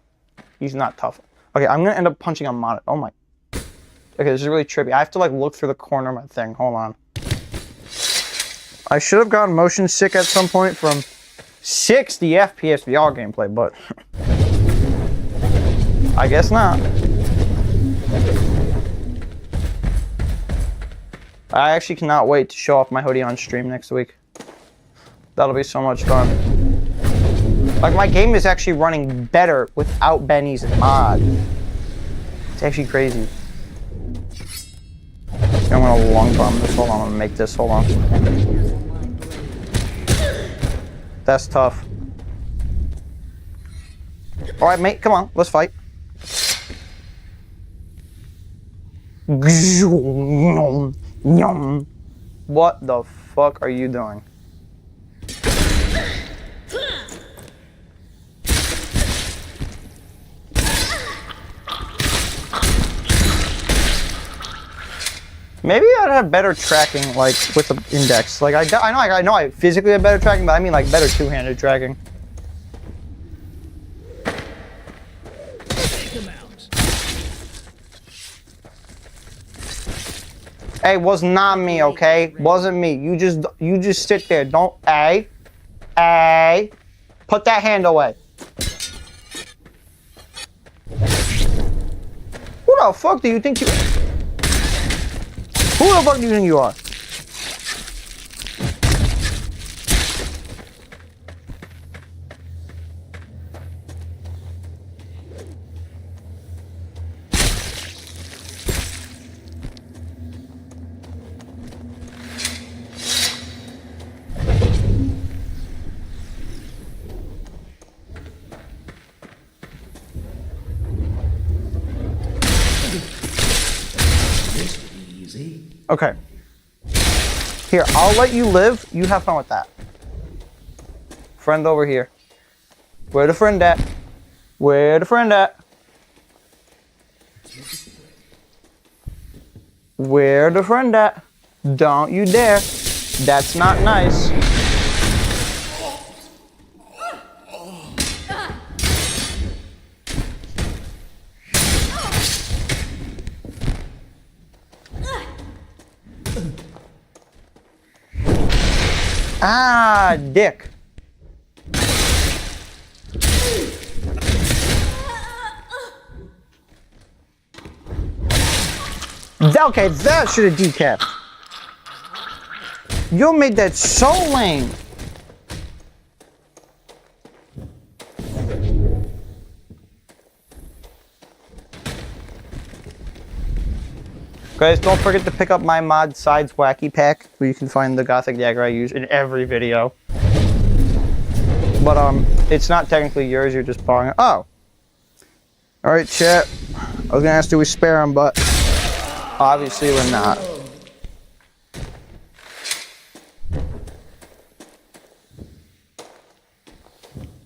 He's not tough. Okay, I'm gonna end up punching on monitor. Oh my. Okay, this is really trippy. I have to like look through the corner of my thing. Hold on. I should have gotten motion sick at some point from 60 FPS VR gameplay, but I guess not. I actually cannot wait to show off my hoodie on stream next week. That'll be so much fun. Like, my game is actually running better without Benny's mod. It's actually crazy. I'm gonna long bomb this. Hold on, I'm gonna make this. Hold on. That's tough. Alright, mate, come on, let's fight. What the fuck are you doing? Maybe I'd have better tracking, like, with the index. Like, I know I physically have better tracking, but I mean, like, better two-handed tracking. Hey, was not me, okay? Wasn't me. You just sit there. Don't, put that hand away. Who the fuck do you think you? Who the fuck do you think you are? Okay. Here, I'll let you live. You have fun with that. Friend over here. Where the friend at? Where the friend at? Where the friend at? Don't you dare. That's not nice. Ah, dick. Okay, that should have decapped. You made that so lame. Guys, don't forget to pick up my mod Sides Wacky Pack, where you can find the Gothic dagger I use in every video. But, it's not technically yours, you're just borrowing it. Oh! Alright, chat. I was gonna ask, do we spare him, but obviously we're not.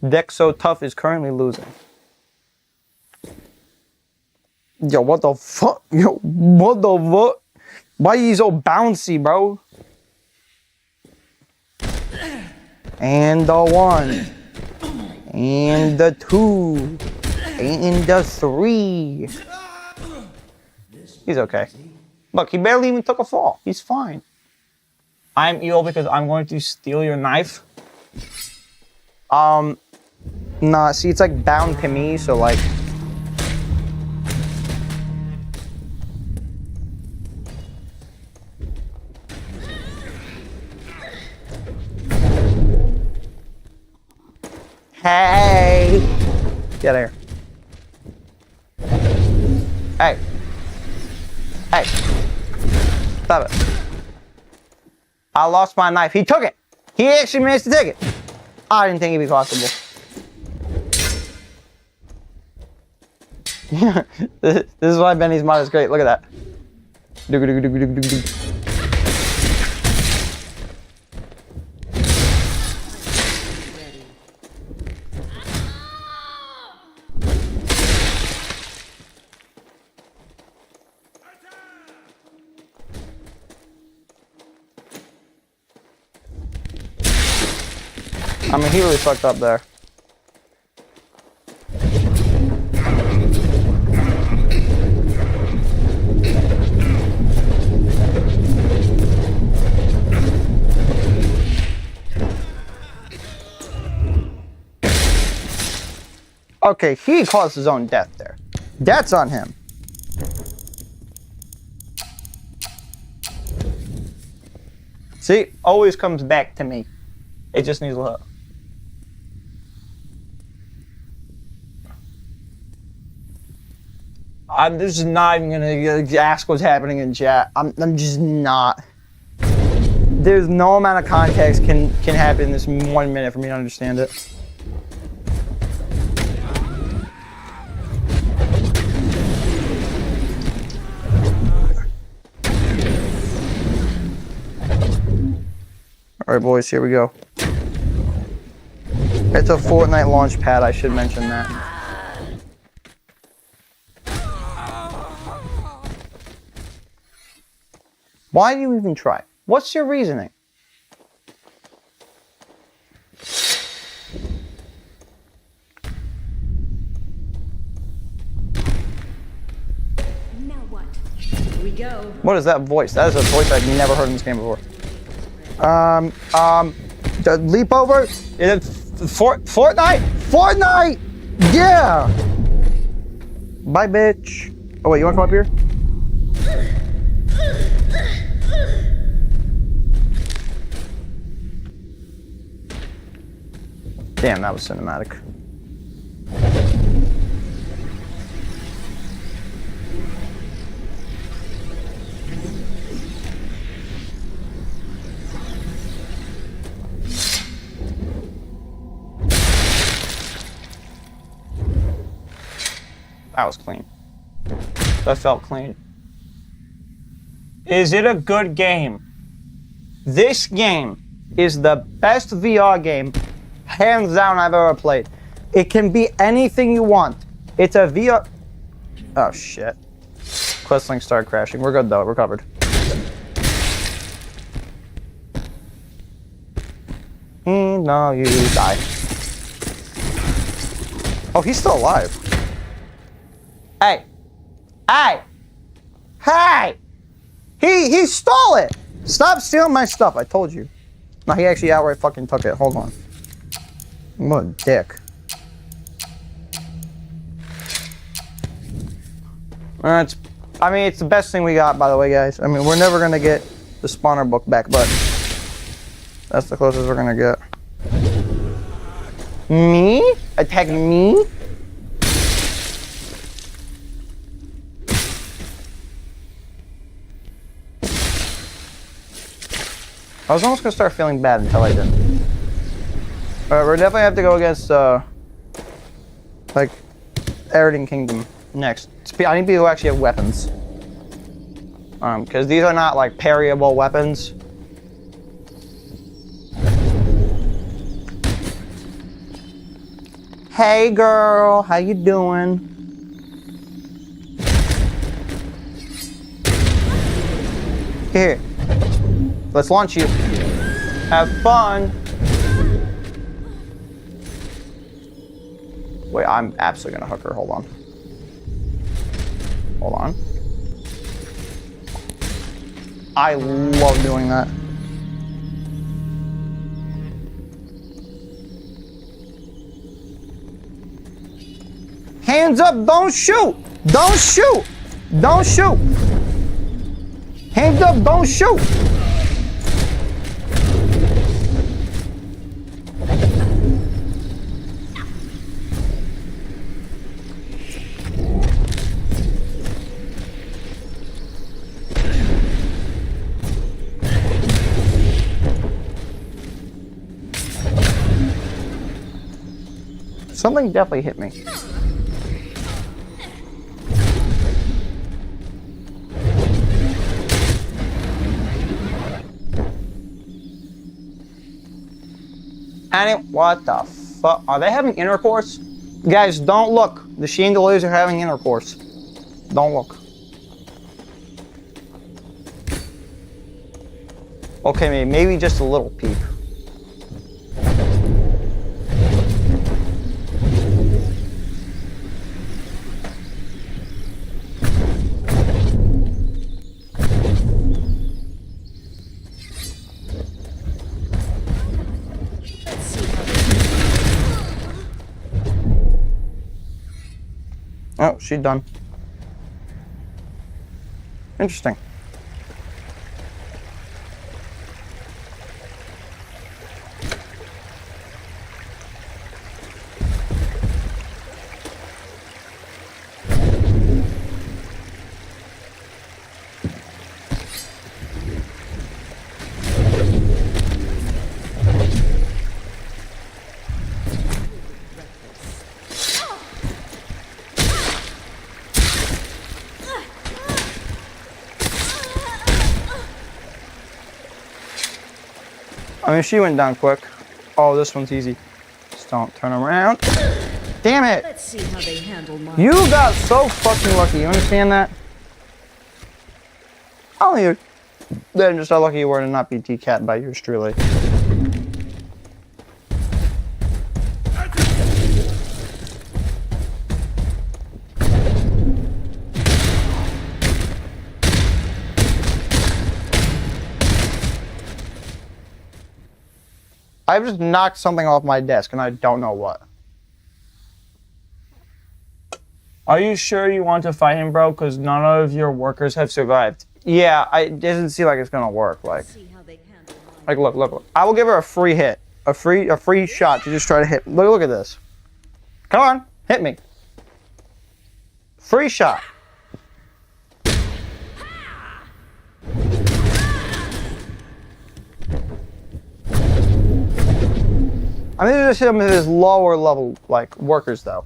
Deck So Tough is currently losing. Yo, what the fuck? Yo, what the fuck? Why are you so bouncy, bro? And the 1. And the 2. And the 3. He's okay. Look, he barely even took a fall. He's fine. I'm evil because I'm going to steal your knife. Nah, see, it's like bound to me, so like... Hey! Get out of here. Hey. Hey. Stop it. I lost my knife. He took it. He actually managed to take it. I didn't think it'd be possible. This is why Benny's mod is great. Look at that. I mean, he really fucked up there. Okay, he caused his own death there. That's on him. See, always comes back to me. It just needs love. I'm just not even gonna ask what's happening in chat. I'm just not. There's no amount of context can happen in this 1 minute for me to understand it. All right, boys, here we go. It's a Fortnite launch pad. I should mention that. Why do you even try? What's your reasoning? Now what? Here we go. What is that voice? That is a voice I've never heard in this game before. The leap over? Fortnite? Fortnite! Yeah! Bye, bitch. Oh, wait, you wanna come up here? Damn, that was cinematic. That was clean. That felt clean. Is it a good game? This game is the best VR game, hands down, I've ever played. It can be anything you want. It's a VR... Oh, shit. Questlink started crashing. We're good, though. We're covered. No, you die. Oh, he's still alive. Hey! Hey! Hey! He stole it! Stop stealing my stuff, I told you. No, he actually outright fucking took it. Hold on. What a dick. I mean, it's the best thing we got, by the way, guys. I mean, we're never gonna get the spawner book back, but that's the closest we're gonna get. Me? Attack me? I was almost gonna start feeling bad until I didn't. Alright, we're definitely have to go against, like, Eridan Kingdom next. I need people who actually have weapons. Because these are not, like, parryable weapons. Hey, girl, how you doing? Here. Let's launch you. Have fun. Wait, I'm absolutely gonna hook her. Hold on. Hold on. I love doing that. Hands up, don't shoot! Don't shoot! Don't shoot! Hands up, don't shoot! Something definitely hit me. What the fuck? Are they having intercourse? Guys, don't look. The chandeliers are having intercourse. Don't look. Okay, maybe just a little peep. Oh, she's done. Interesting. I mean, she went down quick. Oh, this one's easy. Just don't turn around. Damn it! Let's see how they handle my... You got so fucking lucky. You understand that? Oh, you. Then just how lucky you were to not be decapped by yours truly. I've just knocked something off my desk and I don't know what. Are you sure you want to fight him, bro? Because none of your workers have survived. Yeah, it doesn't seem like it's gonna work. Like look. I will give her a free hit, a free shot to just try to hit. Look at this. Come on, hit me. Free shot. I mean, just hit him with his lower level, like, workers, though.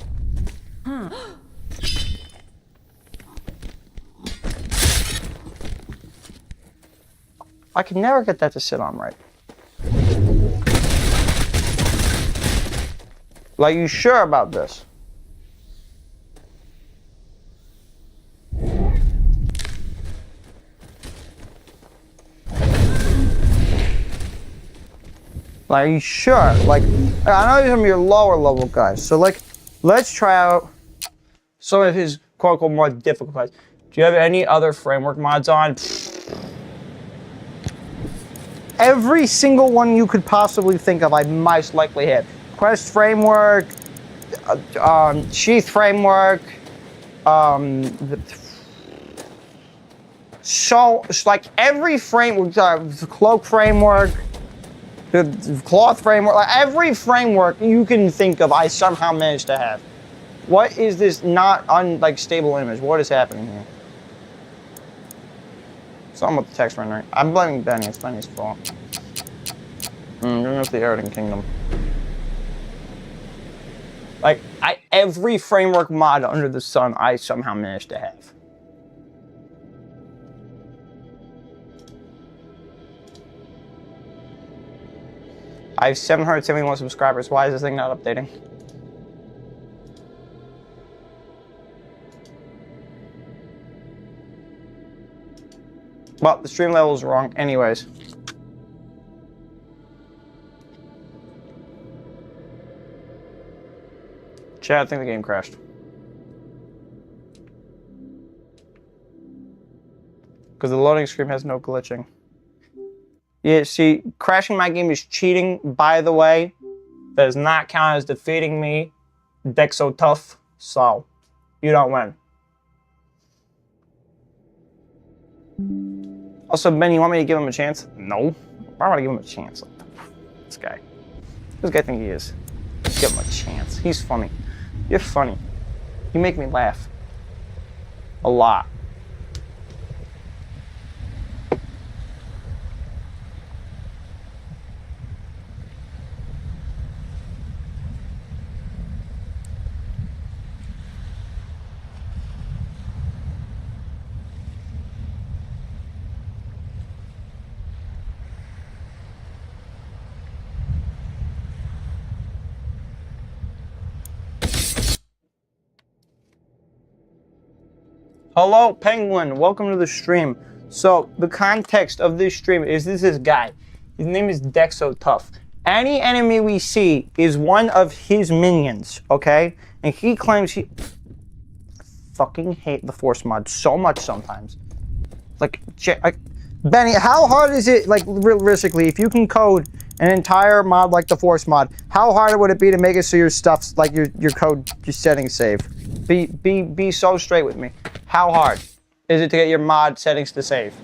I can never get that to sit on right. Like, you sure about this? Like, are you sure? Like, I know these are your lower level guys, so like, let's try out some of his quote-unquote more difficult guys. Do you have any other framework mods on? Every single one you could possibly think of, I most likely have. Quest framework, Sheath framework, so it's like every framework, Cloak framework, the Cloth framework, like every framework you can think of, I somehow managed to have. What is this not stable image? What is happening here? Something with the text rendering. I'm blaming Benny. It's Benny's fault. Going with the Eridan Kingdom. Like, every framework mod under the sun, I somehow managed to have. I have 771 subscribers. Why is this thing not updating? Well, the stream level is wrong anyways. Chat, I think the game crashed. Because the loading screen has no glitching. Yeah, see, crashing my game is cheating, by the way. That does not count as defeating me. Deck's so tough, so you don't win. Also, Ben, you want me to give him a chance? No. Why would I give him a chance? This guy. Who's guy think he is? Give him a chance. He's funny. You're funny. You make me laugh. A lot. Hello, Penguin. Welcome to the stream. So, the context of this stream is this guy. His name is Dexo Tough. Any enemy we see is one of his minions, okay? And he claims he... fucking hate the Force mod so much sometimes. Like, Benny, how hard is it, like, realistically, if you can code an entire mod like the Force mod, how hard would it be to make it so your stuff's, like, your code, your settings save? Be so straight with me. How hard is it to get your mod settings to save?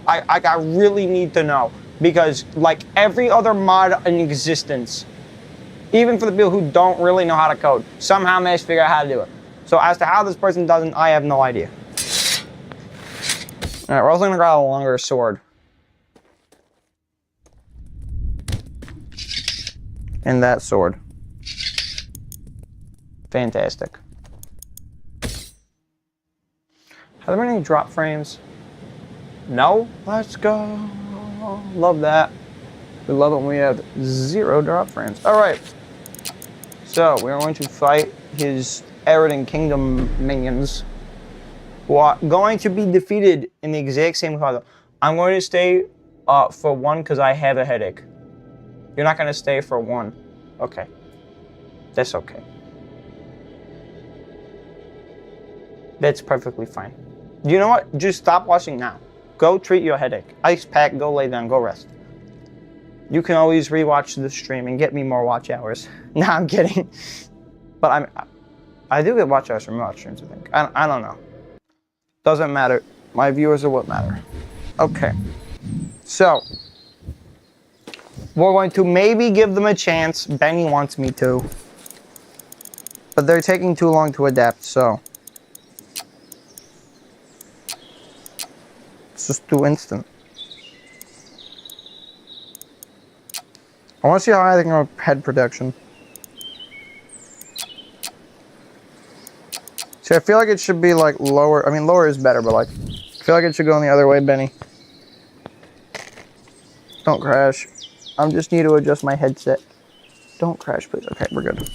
I really need to know, because like every other mod in existence, even for the people who don't really know how to code, somehow manage to figure out how to do it. So as to how this person doesn't, I have no idea. All right, we're also gonna grab a longer sword. And that sword. Fantastic. Are there any drop frames? No? Let's go. Love that. We love it when we have 0 drop frames. Alright. So, we are going to fight his Eridan Kingdom minions, who are going to be defeated in the exact same color. I'm going to stay for 1 because I have a headache. You're not going to stay for 1. Okay. That's okay. That's perfectly fine. You know what? Just stop watching now. Go treat your headache. Ice pack, go lay down, go rest. You can always rewatch the stream and get me more watch hours. Nah, I'm kidding. But I do get watch hours from your streams, I think. I don't know. Doesn't matter. My viewers are what matter. Okay. So, we're going to maybe give them a chance. Benny wants me to. But they're taking too long to adapt, so. It's just too instant. I want to see how I think of head protection. See, I feel like it should be like lower. I mean, lower is better, but like, I feel like it should go in the other way, Benny. Don't crash. I just need to adjust my headset. Don't crash, please. Okay, we're good.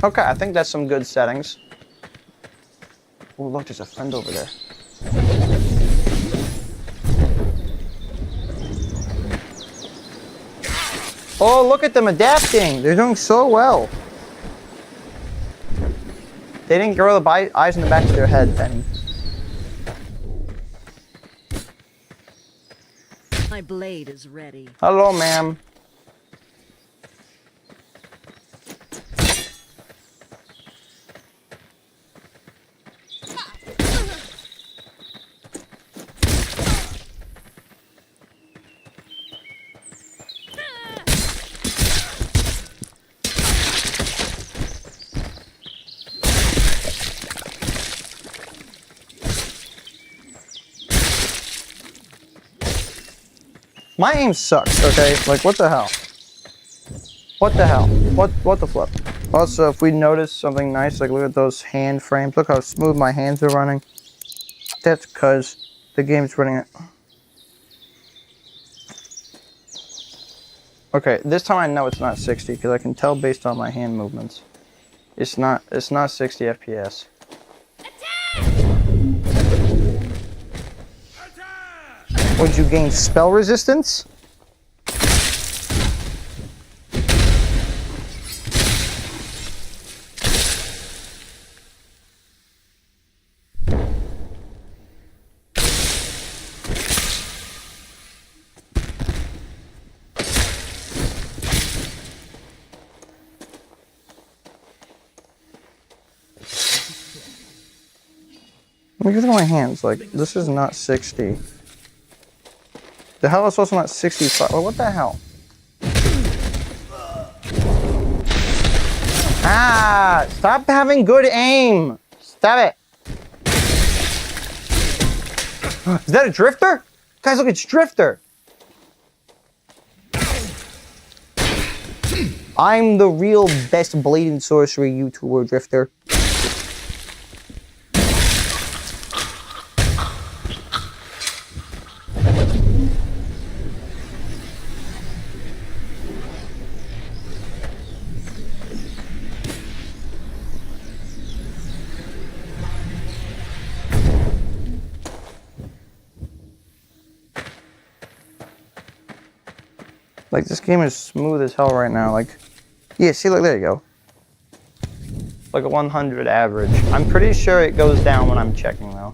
Okay, I think that's some good settings. Oh, look, there's a friend over there. Oh, look at them adapting. They're doing so well. They didn't grow the eyes in the back of their head, Penny. My blade is ready. Hello, ma'am. My aim sucks, okay? Like, what the hell? What the hell? What the flip? Also, if we notice something nice, like look at those hand frames. Look how smooth my hands are running. That's because the game's running it. Okay, this time I know it's not 60 because I can tell based on my hand movements. It's not 60 FPS. Would you gain spell resistance? Look at my hands, like, this is not 60. The hell is also not 65? Well, what the hell? Ah! Stop having good aim! Stop it! Is that a drifter? Guys, look, it's Drifter! I'm the real best Blade Sorcery YouTuber, Drifter. Like, this game is smooth as hell right now. Like, yeah, see, look, there you go. Like a 100 average. I'm pretty sure it goes down when I'm checking, though.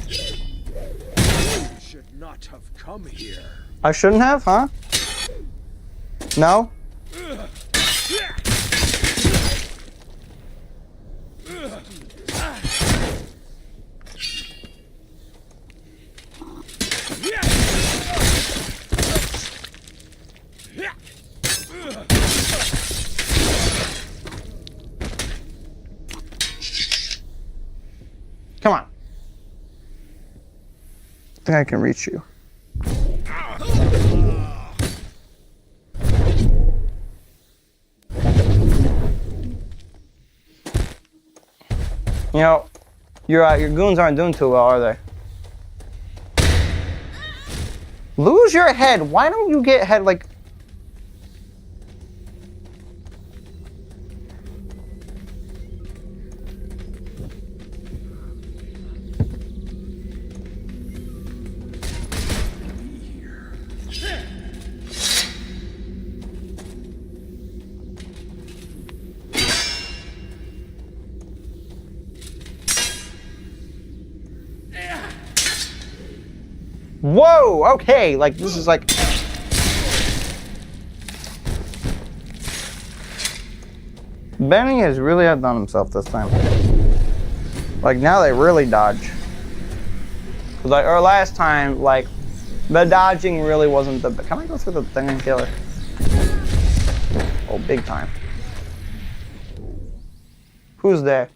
You should not have come here. I shouldn't have, huh? No? Come on. I think I can reach you. You know, your goons aren't doing too well, are they? Lose your head. Why don't you get head like... Whoa, okay, like this is like... Benny has really outdone himself this time. Like now they really dodge. Cause like, or last time, like the dodging really wasn't the... Can I go through the thing and kill her? Oh, big time. Who's there?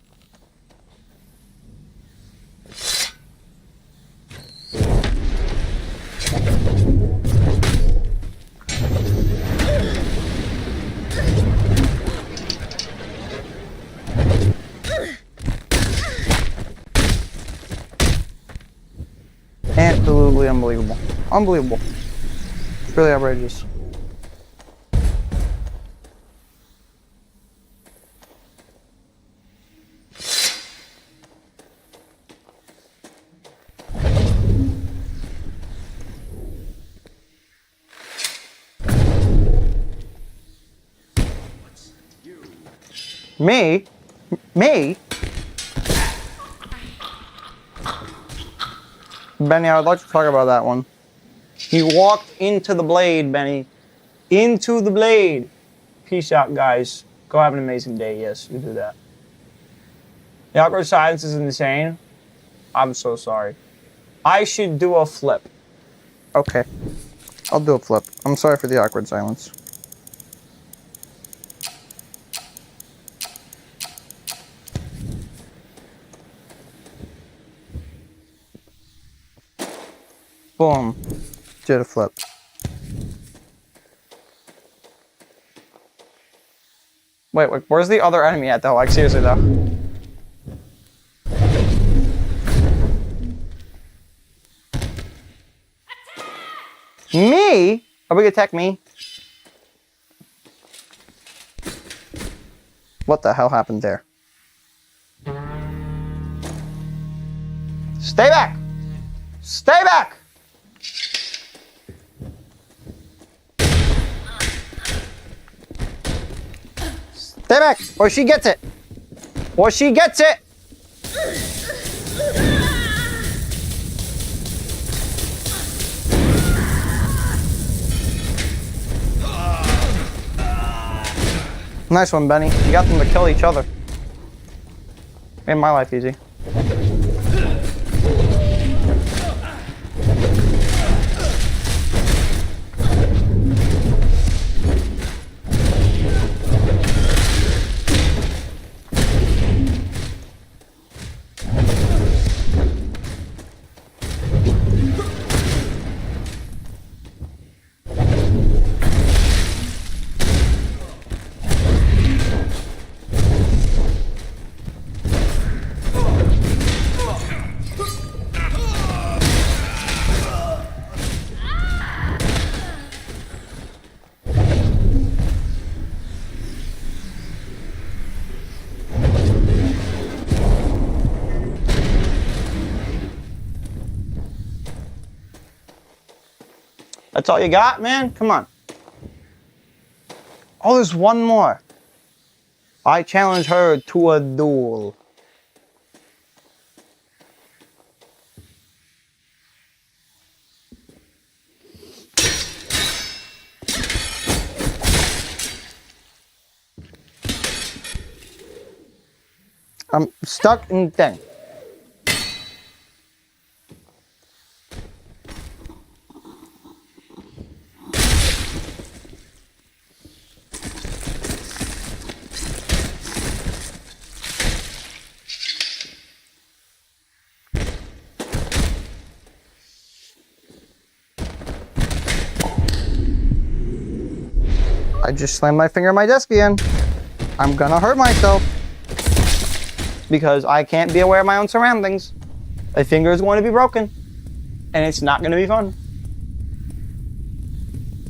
Absolutely unbelievable. Unbelievable. Really outrageous. Me? Me? Benny, I would like to talk about that one. He walked into the blade, Benny. Into the blade. Peace out, guys. Go have an amazing day. Yes, you do that. The awkward silence is insane. I'm so sorry. I should do a flip. Okay. I'll do a flip. I'm sorry for the awkward silence. Boom. Did a flip. Wait, where's the other enemy at though? Like seriously though. Me? Are we gonna attack me? What the hell happened there? Stay back! Stay back! Stay back, or she gets it. Or she gets it. Nice one, Benny. You got them to kill each other. Made my life easy. That's all you got, man? Come on. Oh, there's one more. I challenge her to a duel. I'm stuck in the thing. I just slammed my finger on my desk again. I'm gonna hurt myself. Because I can't be aware of my own surroundings. My finger is going to be broken. And it's not going to be fun.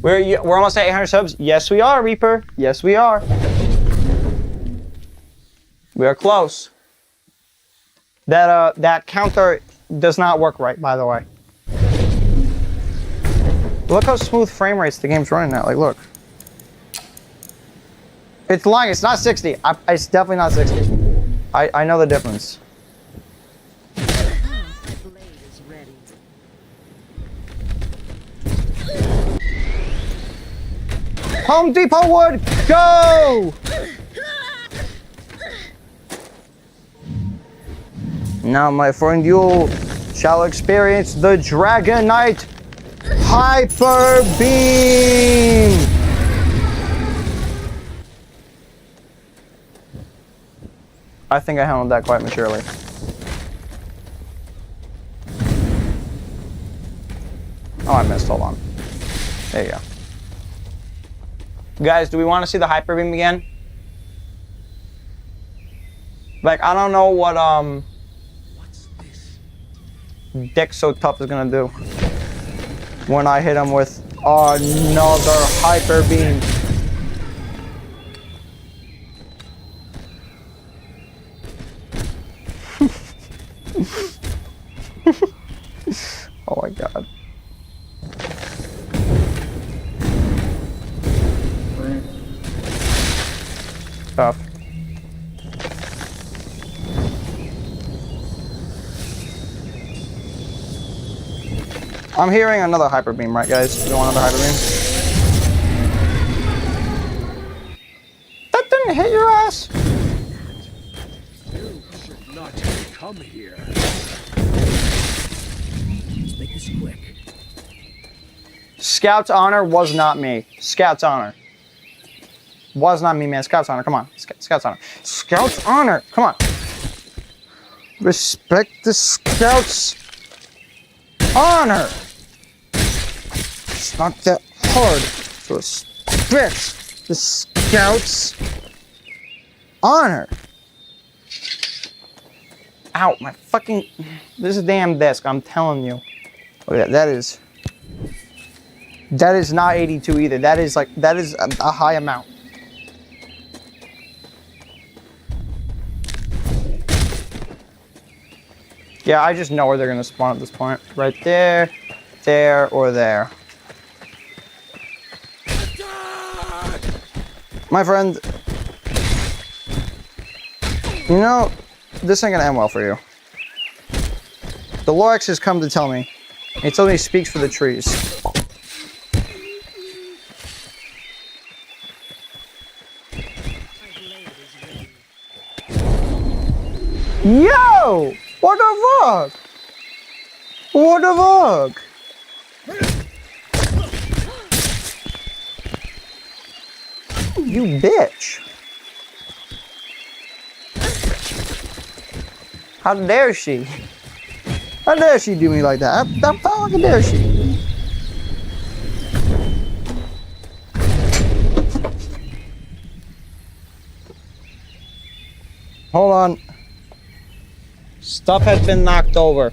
We're almost at 800 subs. Yes, we are, Reaper. Yes, we are. We are close. That counter does not work right, by the way. Look how smooth frame rates the game's running at. Like, look. It's lying. It's not 60. It's definitely not 60. I know the difference. My blade is ready. Home Depot wood, go! Now, my friend, you shall experience the Dragon Knight Hyper Beam! I think I handled that quite maturely. Oh, I missed. Hold on. There you go. Guys, do we want to see the Hyper Beam again? Like, I don't know what, What's this? Dick So Tough is gonna do when I hit him with another Hyper Beam. Oh my god. Tough. I'm hearing another Hyper Beam, right guys? You want another Hyper Beam? That didn't hit your ass! You should not have come here. Let's make this quick. Scout's honor was not me. Scout's honor. Was not me, man. Scout's honor. Come on. Scout's honor. Scout's honor. Come on. Respect the Scout's honor. It's not that hard to respect the Scout's honor. Ow, my fucking... This damn desk, I'm telling you. Look at that. That is not 82 either. That is a high amount. Yeah, I just know where they're gonna spawn at this point. Right there, there, or there. My friend, you know, this ain't gonna end well for you. The Lorax has come to tell me. He told me he speaks for the trees. Yo! What the fuck? What the fuck? You bitch. How dare she? How dare she do me like that? How fucking dare she? Hold on. Stuff has been knocked over.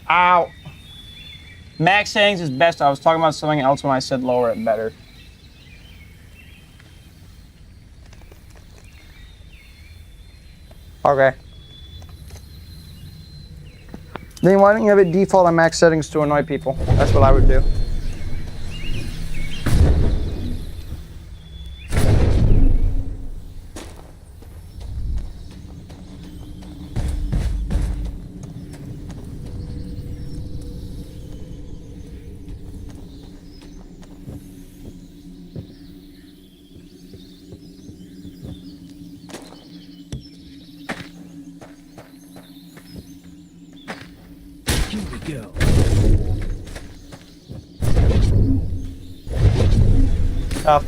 Ow. Max settings is best. I was talking about something else when I said lower it better. Okay. Then why don't you have it default on max settings to annoy people? That's what I would do. Here we go. Tough.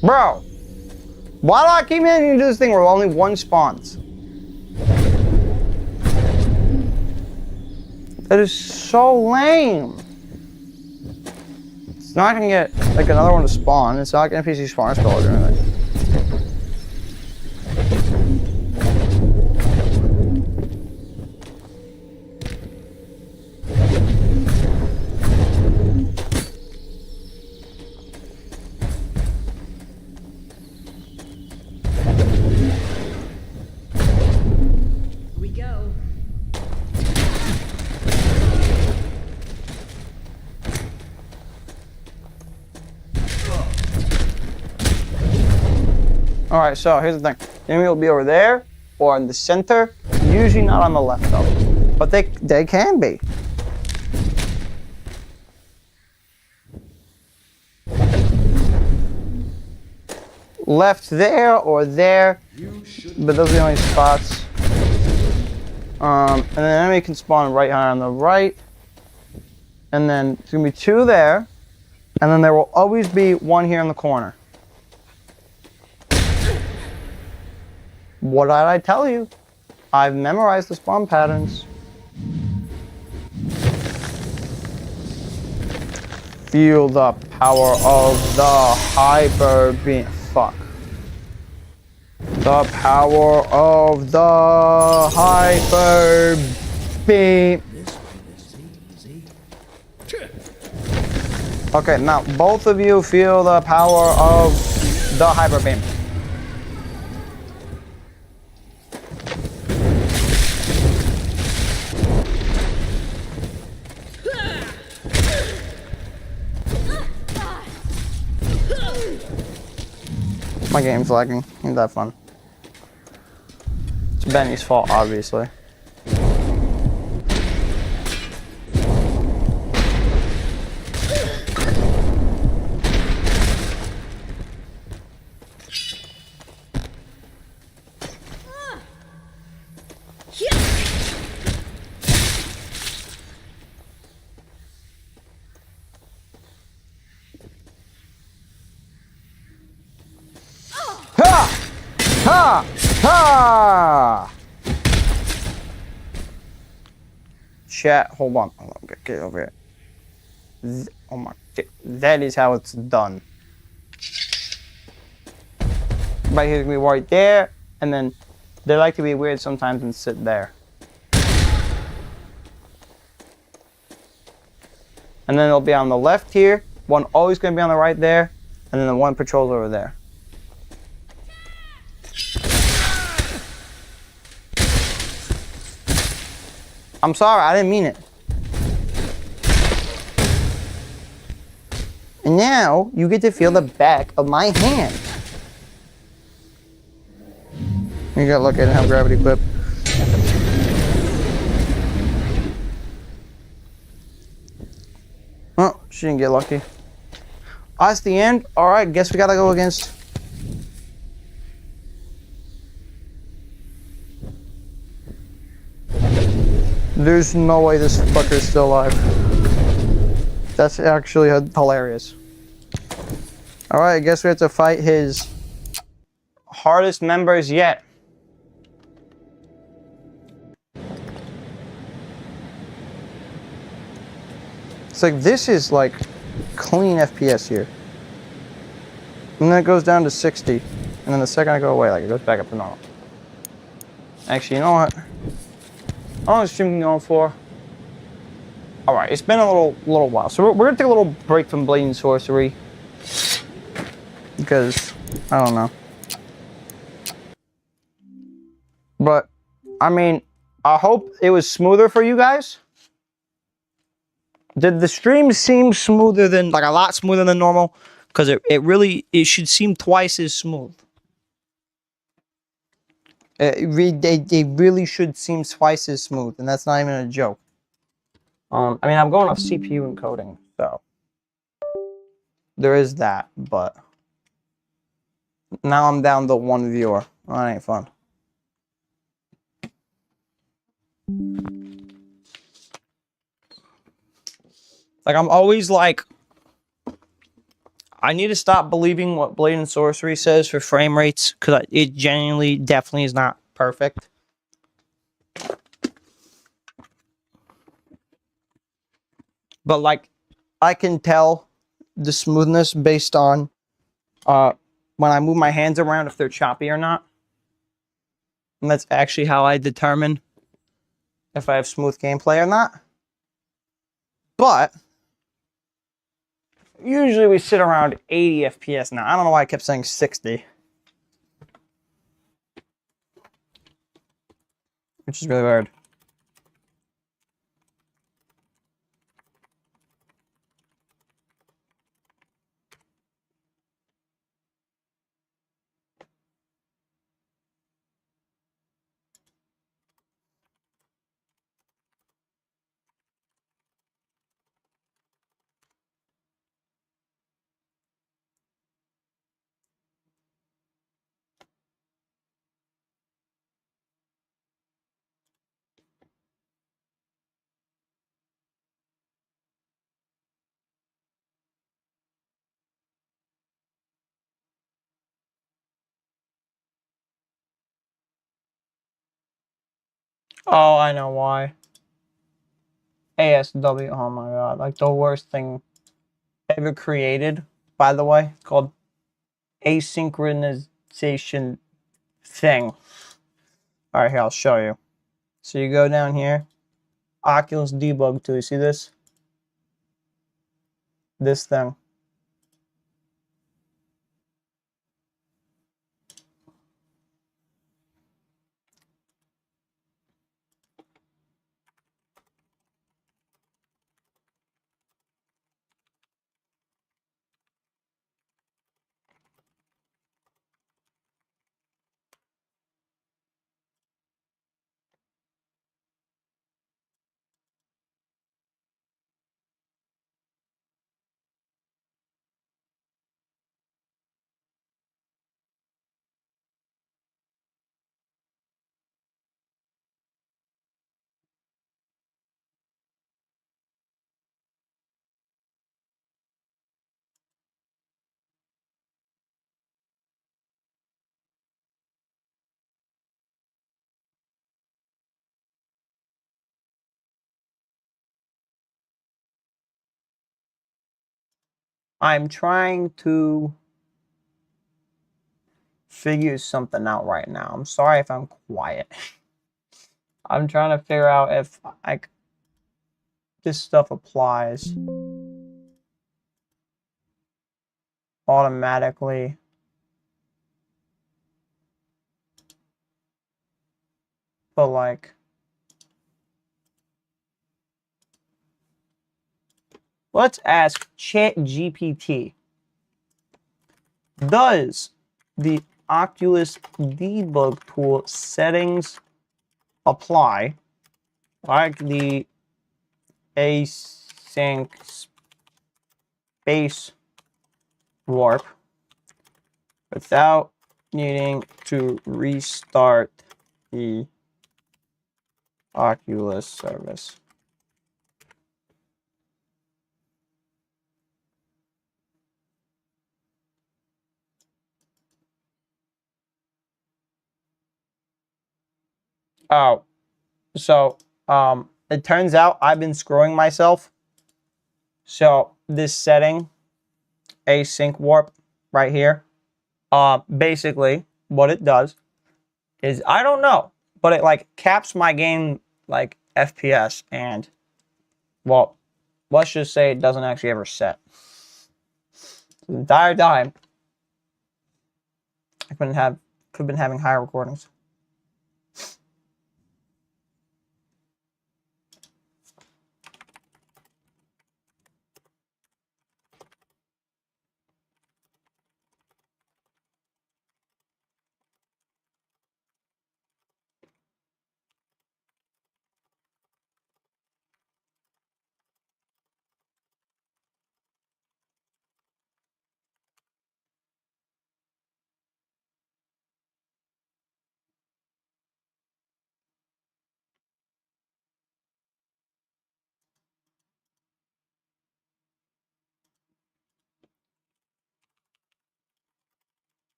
Bro, why do I keep having to do this thing where only one spawns? That is so lame. It's not gonna get like another one to spawn. It's not gonna NPC spawn spell or anything. We go. Alright, so here's the thing. The enemy will be over there or in the center. Usually not on the left though. But they can be. Left there or there. But those are the only spots. And then the enemy can spawn right here on the right. And then there's gonna be two there. And then there will always be one here in the corner. What did I tell you? I've memorized the spawn patterns. Feel the power of the hyper beam. Fuck. The power of the hyper beam. This one is easy. Okay, now both of you feel the power of the hyper beam. My game's lagging. Ain't that fun? It's Benny's fault, obviously. Ha! Ha! Ha! Chat, hold on. Get over here. Oh my, that is how it's done. Right here's gonna be right there, and then they like to be weird sometimes and sit there. And then it'll be on the left here, one always gonna be on the right there, and then the one patrols over there. I'm sorry, I didn't mean it. And now you get to feel the back of my hand. You gotta look at it, have gravity clip. Oh, she didn't get lucky. Oh, that's the end? Alright, guess we gotta go against. There's no way this fucker's still alive. That's actually hilarious. Alright, I guess we have to fight his hardest members yet. It's like, this is like clean FPS here. And then it goes down to 60. And then the second I go away, like it goes back up to normal. Actually, you know what? How long is stream going for? All right, it's been a little while, so we're gonna take a little break from Blade Sorcery because I don't know, but I mean, I hope it was smoother for you guys. Did the stream seem smoother than, like, a lot smoother than normal? Because it should seem twice as smooth. They really should seem twice as smooth, and that's not even a joke. I mean, I'm going off CPU encoding, so there is that, but now I'm down to one viewer. Oh, that ain't fun. Like, I'm always like, I need to stop believing what Blade and Sorcery says for frame rates, because it genuinely, definitely is not perfect. But, like, I can tell the smoothness based on when I move my hands around if they're choppy or not. And that's actually how I determine if I have smooth gameplay or not. But usually we sit around 80 FPS now. I don't know why I kept saying 60. Which is really weird. Oh, I know why. ASW, oh my god, like the worst thing ever created, by the way. It's called asynchronization thing. Alright, here, I'll show you. So you go down here, Oculus debug tool, you see this? This thing. I'm trying to figure something out right now. I'm sorry if I'm quiet. I'm trying to figure out if, like, this stuff applies automatically. But, like, let's ask ChatGPT. Does the Oculus debug tool settings apply, like the async space warp, without needing to restart the Oculus service? Oh, so it turns out I've been screwing myself. So this setting, async warp, right here, basically what it does is, I don't know, but it, like, caps my game, like, FPS, and Well, let's just say it doesn't actually ever set. The entire time, I could have been having higher recordings.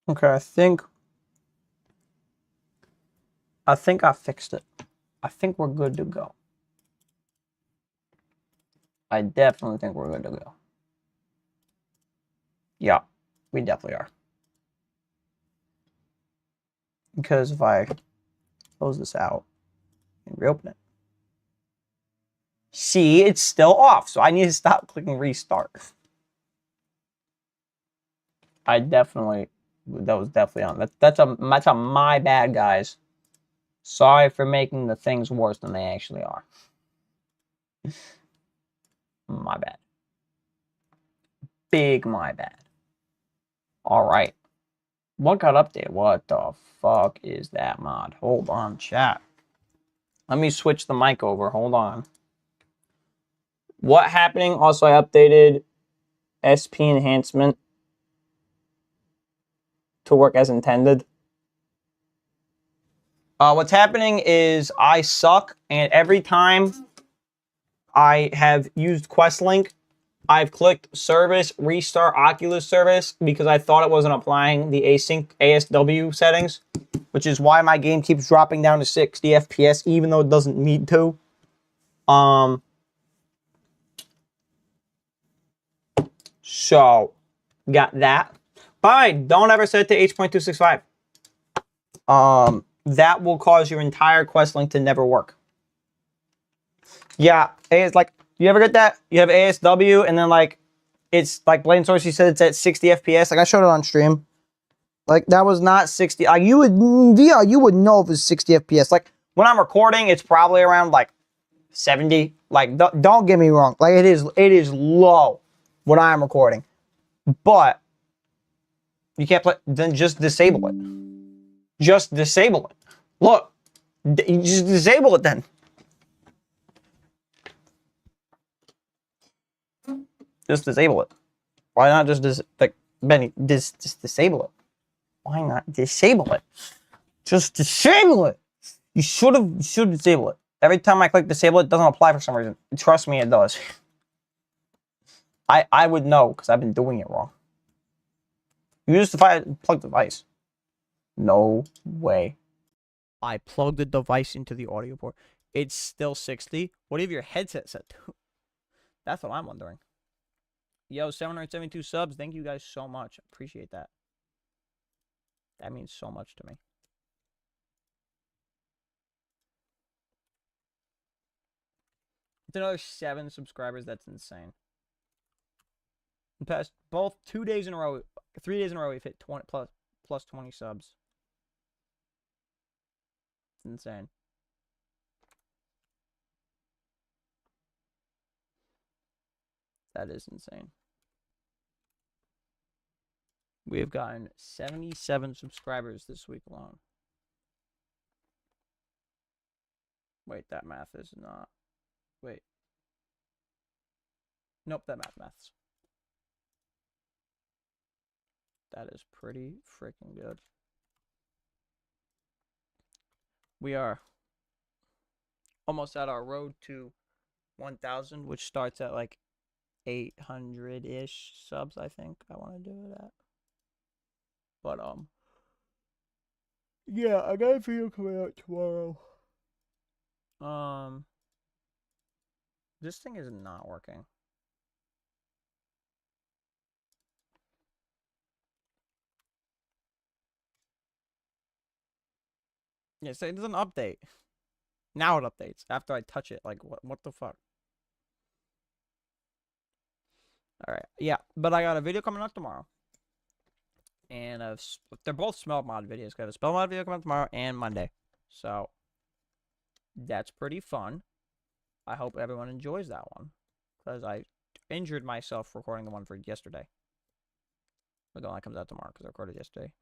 Okay, I think I fixed it. I think we're good to go. I definitely think we're good to go. Yeah, we definitely are. Because if I close this out and reopen it, see, it's still off. So I need to stop clicking restart. That was definitely on. That's a my bad, guys. Sorry for making the things worse than they actually are. My bad. Big my bad. All right. What got updated? What the fuck is that mod? Hold on, chat. Let me switch the mic over. Hold on. What happening? Also, I updated SP enhancement to work as intended. What's happening is I suck, and every time I have used QuestLink, I've clicked service, restart Oculus service, because I thought it wasn't applying the async ASW settings, which is why my game keeps dropping down to 60 FPS, even though it doesn't need to. So, got that. But don't ever set it to H.265. That will cause your entire QuestLink to never work. Yeah, it's like, you ever get that? You have ASW, and then like, it's like Blade Sorcery said it's at 60 FPS. Like I showed it on stream. Like that was not 60. You would know if it's 60 FPS. Like when I'm recording, it's probably around like 70. Like don't get me wrong. Like it is low when I'm recording. But you can't play, then just disable it. Just disable it. Look, you just disable it then. Just disable it. Why not just like Benny? Just disable it. Why not disable it? Just disable it. You should disable it. Every time I click disable, it doesn't apply for some reason. Trust me, it does. I would know because I've been doing it wrong. You just plug the device. No way. I plugged the device into the audio port. It's still 60. What do you have your headset set to? That's what I'm wondering. Yo, 772 subs. Thank you guys so much. Appreciate that. That means so much to me. It's another 7 subscribers. That's insane. In past both 2 days in a row, 3 days in a row, we've hit 20 plus 20 subs. It's insane. That is insane. We have gotten 77 subscribers this week alone. Wait, that math is not. Wait. Nope, that maths. That is pretty freaking good. We are almost at our road to 1,000, which starts at like 800-ish subs, I think I want to do it at. But Yeah, I got a video coming out tomorrow. This thing is not working. Yeah, so it doesn't update. Now it updates after I touch it. Like, what the fuck? All right, yeah, but I got a video coming out tomorrow, and they're both smell mod videos. Got a spell mod video coming out tomorrow and Monday, so that's pretty fun. I hope everyone enjoys that one, because I injured myself recording the one for yesterday. But the one that comes out tomorrow because I recorded yesterday.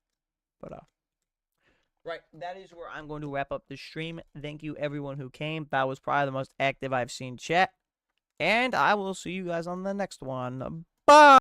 But right, that is where I'm going to wrap up the stream. Thank you everyone who came. That was probably the most active I've seen chat. And I will see you guys on the next one. Bye!